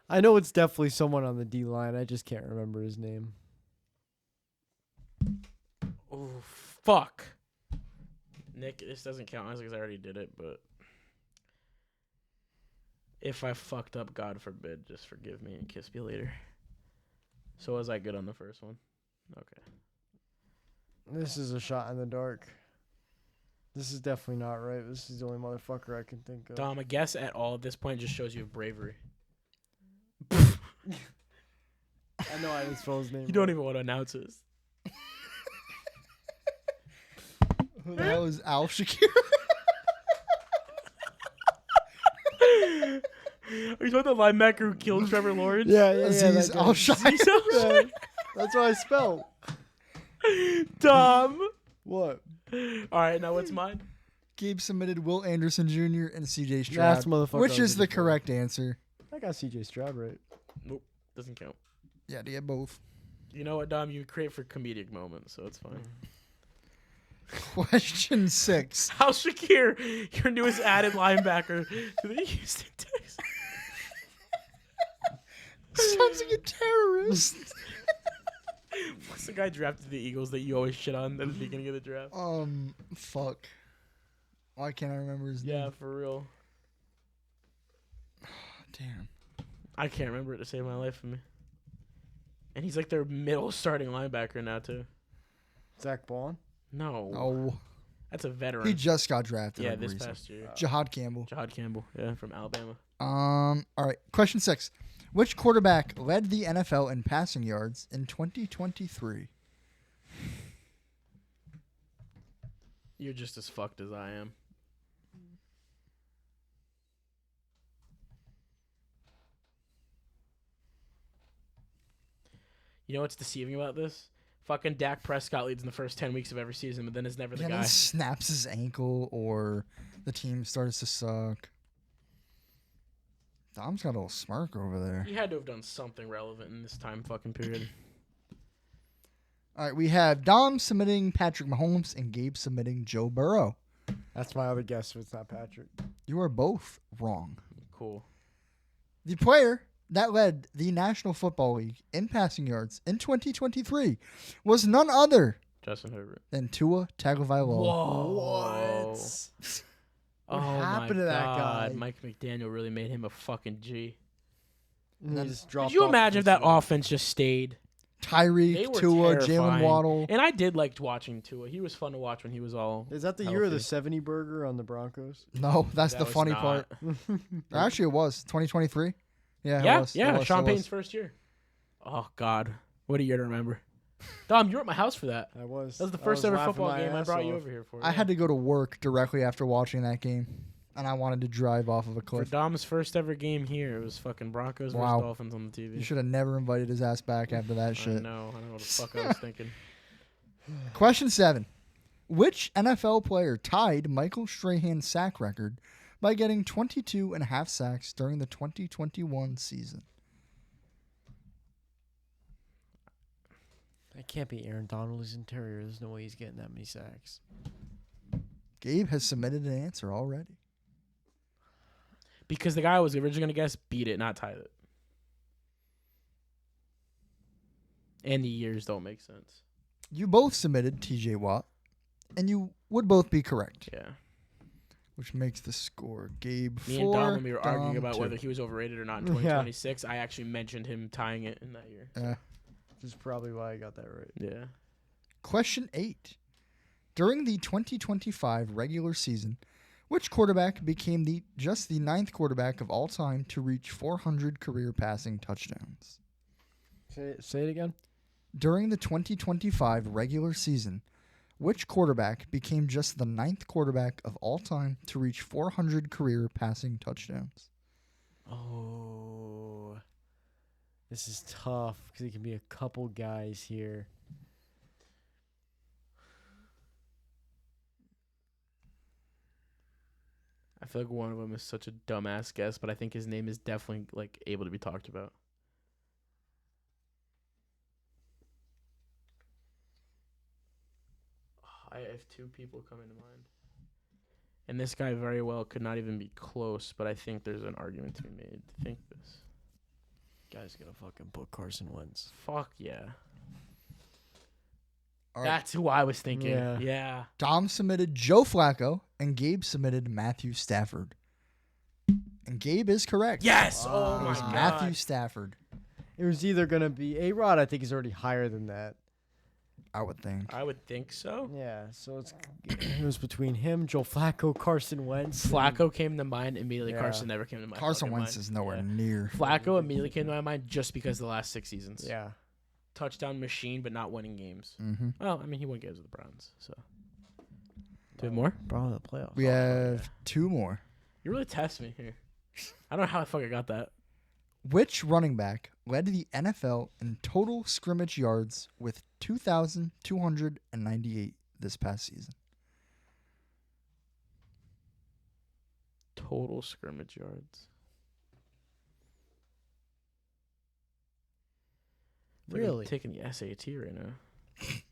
I know it's definitely someone on the D line. I just can't remember his name. Oh, fuck. Nick, this doesn't count because I already did it, but if I fucked up, God forbid, just forgive me and kiss me later. So was I good on the first one? Okay. This is a shot in the dark. This is definitely not right. This is the only motherfucker I can think of. Dom, a guess at all at this point just shows you have bravery. I know I didn't spell his name. You don't even want to announce this. Who the hell is Al Shakir? Are you talking about the linebacker who killed Trevor Lawrence? Yeah. Aziz that guy. Al Shakir. Yeah, that's what I spelled. Dom. What? All right, now what's mine? Gabe submitted Will Anderson Jr. and C.J. That's Stroud, motherfucker. which I is was the looking for. correct answer. I got CJ Stroud right. Nope, doesn't count. Yeah, they had both. You know what, Dom? You create for comedic moments, so it's fine. Question 6. Al Shakir, your newest added linebacker to the Houston Texans. Sounds like a terrorist. What's the guy drafted to the Eagles that you always shit on at the beginning of the draft? Fuck. Why can't I remember his Yeah, name? for real. Damn. I can't remember it to save my life for me. And he's like their middle starting linebacker now, too. Zach Bond. No. Oh, That's a veteran. he just got drafted. yeah, like, this recently. past year. Jahad Campbell. Jahad Campbell, yeah, from Alabama. All right. Question 6. Which quarterback led the NFL in passing yards in 2023? You're just as fucked as I am. You know what's deceiving about this? Fucking Dak Prescott leads in the first 10 weeks of every season, but then is never the And guy. then snaps his ankle or the team starts to suck. Dom's got a little smirk over there. He had to have done something relevant in this time fucking period. All right, we have Dom submitting Patrick Mahomes and Gabe submitting Joe Burrow. That's my other guess if it's not Patrick. You are both wrong. Cool. The player that led the National Football League in passing yards in 2023 was none other Justin Herbert. than Tua Tagovailoa. Whoa. What happened to that guy? Mike McDaniel really made him a fucking G. And he just dropped Could you off imagine if that this year. offense just stayed? They Tyreek, were Tua, Jalen terrifying. Waddle. And I did like watching Tua. He was fun to watch when he was all. Is that the year of the healthy. 70 burger on the Broncos? No, that's That the was funny not. part. Actually, it was 2023. Yeah, Yeah, it was. yeah. It was, Sean it was. Payton's first year. Oh God, what a year to remember. Dom, you were at my house for that. I was. That was the I first was ever laughing football my game I ass brought you off. over here for. I had to go to work directly after watching that game. and I wanted to drive off of a For cliff. Dom's first ever game here, it was fucking Broncos Wow. versus Dolphins on the TV. You should have never invited his ass back after that I shit. know what the fuck I was thinking. Question 7. Which NFL player tied Michael Strahan's sack record by getting 22 and a half sacks during the 2021 season? That can't be Aaron Donald. He's interior. There's no way he's getting that many sacks. Gabe has submitted an answer already. Because the guy I was originally going to guess beat it, not tied it. And the years don't make sense. You both submitted TJ Watt, and you would both be correct, Yeah. which makes the score Gabe 4. Me and Dom, when we were arguing Dom about 2. whether he was overrated or not in 2026, I actually mentioned him tying it in that year. Yeah. Which is probably why I got that right. Yeah. Question 8. During the 2025 regular season, which quarterback became just the 9th quarterback of all time to reach 400 career passing touchdowns? Say it again. During the 2025 regular season, which quarterback became just the 9th quarterback of all time to reach 400 career passing touchdowns? Oh. This is tough because it can be a couple guys here. I feel like one of them is such a dumbass guess, but I think his name is definitely like able to be talked about. I have two people coming to mind. And this guy very well could not even be close, but I think there's an argument to be made to think this. Guy's gonna fucking put Carson Wentz. Fuck yeah. All right. That's who I was thinking. Yeah. Yeah. Dom submitted Joe Flacco, and Gabe submitted Matthew Stafford. And Gabe is correct. Yes. Oh It my was god. Matthew Stafford, It was either gonna be A-Rod. I think he's already higher than that. I would think. I would think so. Yeah, so it was between him, Joe Flacco, Carson Wentz. and- Flacco came to mind immediately. Yeah. Carson never came to mind. Carson fucking Wentz mind. is nowhere Yeah. near. Flacco immediately came to my mind just because of the last 6 seasons. Yeah. Touchdown machine, but not winning games. Mm-hmm. Well, I mean, he won games with the Browns. So, do we have more? Bro, the playoffs. We have 2 more. You really test me here. I don't know how the fuck I got that. Which running back led the NFL in total scrimmage yards with 2,298 this past season? Total scrimmage yards. I feel like I'm Really? taking the SAT right now. Do you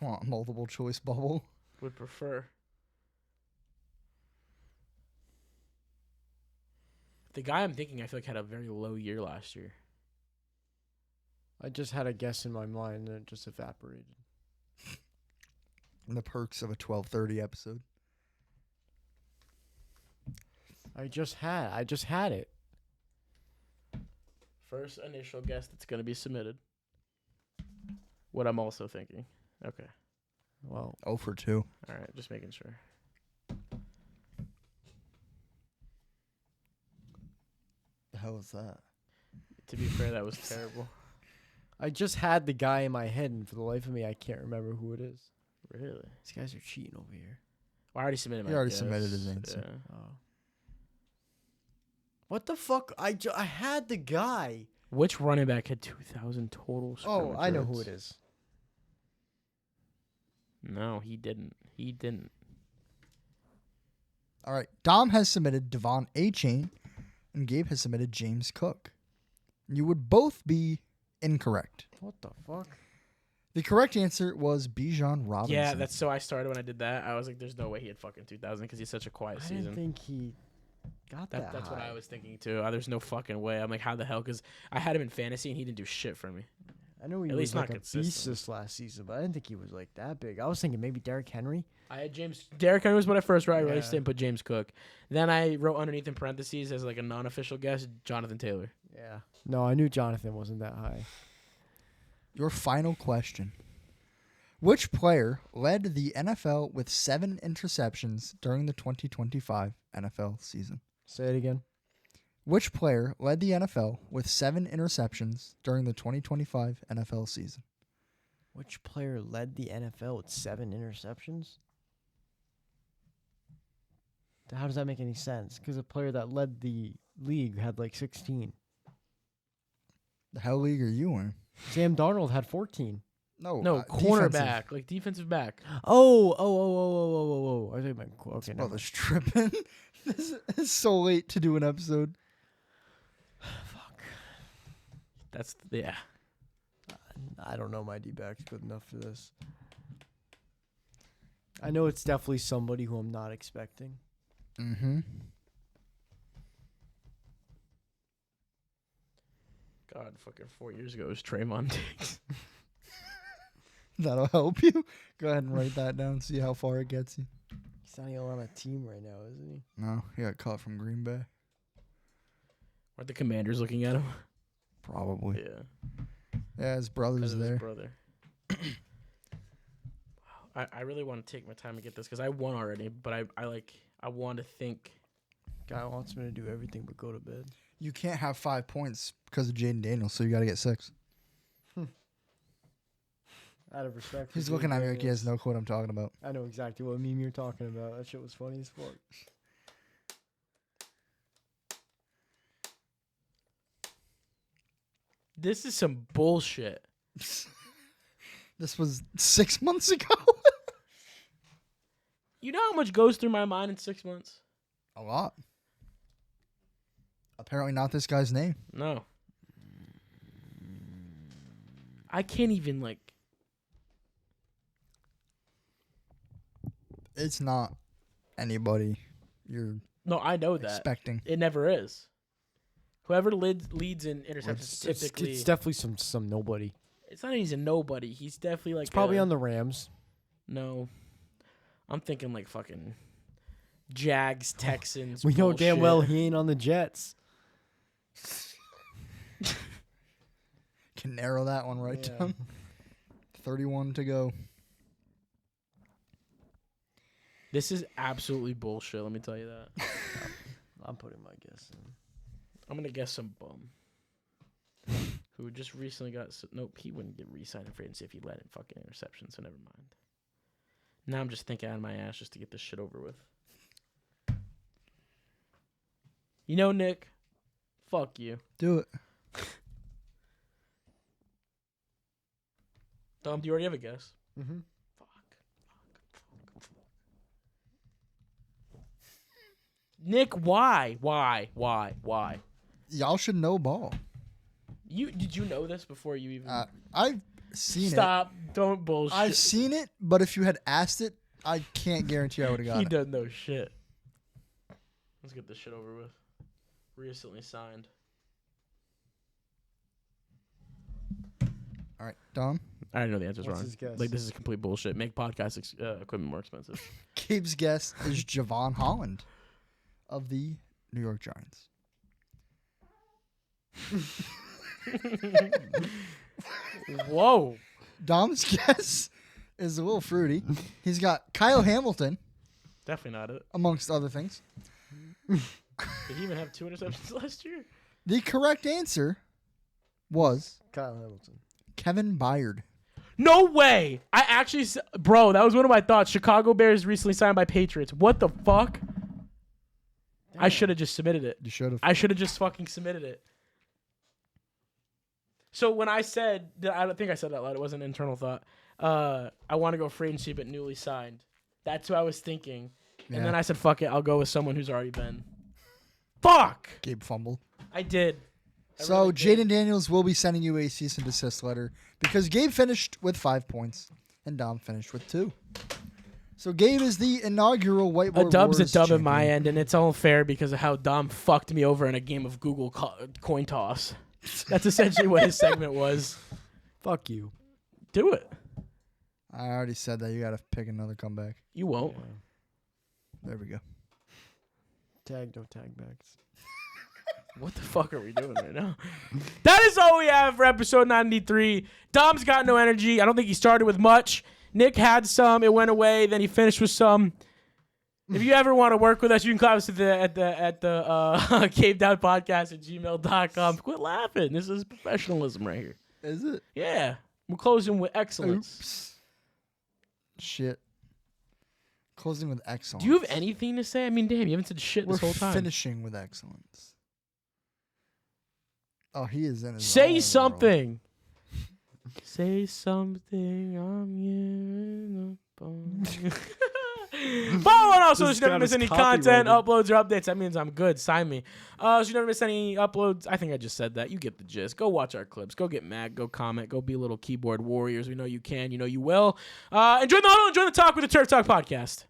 want a multiple choice bubble? Would prefer. The guy I'm thinking, I feel like had a very low year last year. I just had a guess in my mind and it just evaporated. The perks of a 12:30 episode. I just had it. First initial guess that's going to be submitted. What I'm also thinking. Okay. Well, 0 for 2. All right. Just making sure. The hell is that? To be fair, that was terrible. I just had the guy in my head, and for the life of me, I can't remember who it is. Really? These guys are cheating over here. Well, I already submitted my You already guess. submitted his answer. Yeah. Oh. What the fuck? I had the guy. Which running back had 2,000 total Oh, I know who yards? it is. No, he didn't. He didn't. All right. Dom has submitted Devon A-Chain, and Gabe has submitted James Cook. You would both be incorrect. What the fuck? The correct answer was Bijan Robinson. Yeah, that's so I started when I did that. I was like, there's no way he had fucking 2,000 because he's such a quiet I season. didn't think he got that. That's what high. I was thinking too. There's no fucking way. I'm like, how the hell? Because I had him in fantasy and he didn't do shit for me. I know he At was least like not a beast consistent. this last season, but I didn't think he was like that big. I was thinking maybe Derrick Henry. I had Derrick Henry was what I first wrote. I Yeah. just didn't put James Cook. Then I wrote underneath in parentheses as like a non-official guess, Jonathan Taylor. Yeah. No, I knew Jonathan wasn't that high. Your final question. Which player led the NFL with 7 interceptions during the 2025 NFL season? Say it again. Which player led the NFL with 7 interceptions during the 2025 NFL season? Which player led the NFL with 7 interceptions? How does that make any sense? Because a player that led the league had like 16. The hell league are you in? Sam Darnold had 14. No, No, defensive. cornerback, like defensive back. Oh. I think okay, never mind. Brother's tripping. This is so late to do an episode. Fuck. That's yeah. I don't know my D-back's good enough for this. I know it's definitely somebody who I'm not expecting. Mm-hmm. God, fucking 4 years ago it was Trayvon Diggs. That'll help you. Go ahead and write that down. See how far it gets you. He's not even on a team right now, isn't he? No, he got cut from Green Bay. Aren't the Commanders looking at him? Probably. Yeah. Yeah, his brother's Because of his there. brother. I really want to take my time to get this because I won already, but I want to think. Guy wants me to do everything but go to bed. You can't have 5 points because of Jaden Daniels, so you got to get 6. Out of respect. He's looking at me like he has no clue what I'm talking about. I know exactly what meme you're talking about. That shit was funny as fuck. This is some bullshit. This was 6 months ago. You know how much goes through my mind in 6 months? A lot. Apparently not this guy's name. No. I can't even like. It's not anybody you're No, I know that. expecting. It never is. Whoever leads in interceptions typically. It's definitely some nobody. It's not he's a nobody. He's definitely like. It's probably on the Rams. No. I'm thinking like fucking Jags, Texans. We know damn bullshit. well he ain't on the Jets. Can narrow that one right Yeah. down. 31 to go. This is absolutely bullshit. Let me tell you that. I'm putting my guess in. I'm gonna guess some bum who just recently got. Nope, he wouldn't get re-signed in free agency if he let in fucking interception. So never mind. Now I'm just thinking out of my ass just to get this shit over with. You know, Nick, fuck you. Do it. Dom, do you already have a guess? Mm-hmm. Fuck. Nick, why? Y'all should know ball. Did you know this before you even I've seen stop? Don't bullshit. I've seen it, but if you had asked it, I can't guarantee I would have got He it. doesn't know shit. Let's get this shit over with. Recently signed. All right, Dom. I already know the answer's What's wrong. his guess? Like, this is complete bullshit. Make podcast equipment more expensive. Gabe's guess is Javon Holland of the New York Giants. Whoa. Dom's guess is a little fruity. He's got Kyle Hamilton, Definitely not it. amongst other things. Did he even have 2 interceptions last year? The correct answer was Kyle Hamilton. Kevin Byard. No way. I actually, bro, that was one of my thoughts. Chicago Bears recently signed by Patriots. What the fuck? I should have just submitted it. You should have. I should have just fucking submitted it. So when I said, I don't think I said that loud. It was an internal thought. I want to go free agency, but newly signed. That's what I was thinking. Yeah. And then I said, fuck it. I'll go with someone who's already been. Fuck. Gabe fumbled. I did. I So really did. Jaden Daniels will be sending you a cease and desist letter because Gabe finished with 5 points and Dom finished with 2. So Gabe is the inaugural Whiteboard A dub's Wars a dub at my champion. end, and it's all fair because of how Dom fucked me over in a game of Google coin toss. That's essentially what his segment was. Fuck you. Do it. I already said that. You got to pick another comeback. You won't. There we go. Tag, no tag backs. What the fuck are we doing right now? That is all we have for episode 93. Dom's got no energy. I don't think he started with much. Nick had some. It went away. Then he finished with some. If you ever want to work with us, you can call us at the cavedownpodcast@gmail.com. Quit laughing. This is professionalism right here. Is it? Yeah. We're closing with excellence. Oops. Shit. Closing with excellence. Do you have anything to say? I mean, damn, you haven't said shit this We're whole time. finishing with excellence. Oh, he is in his Say own something. Say something. I'm giving up on you. Follow on also so you never miss any content, uploads, or updates. That means I'm good. Sign me. So you never miss any uploads. I think I just said that. You get the gist. Go watch our clips. Go get mad. Go comment. Go be little keyboard warriors. We know you can. You know you will. Enjoy the huddle. Enjoy the talk with the Turf Talk podcast.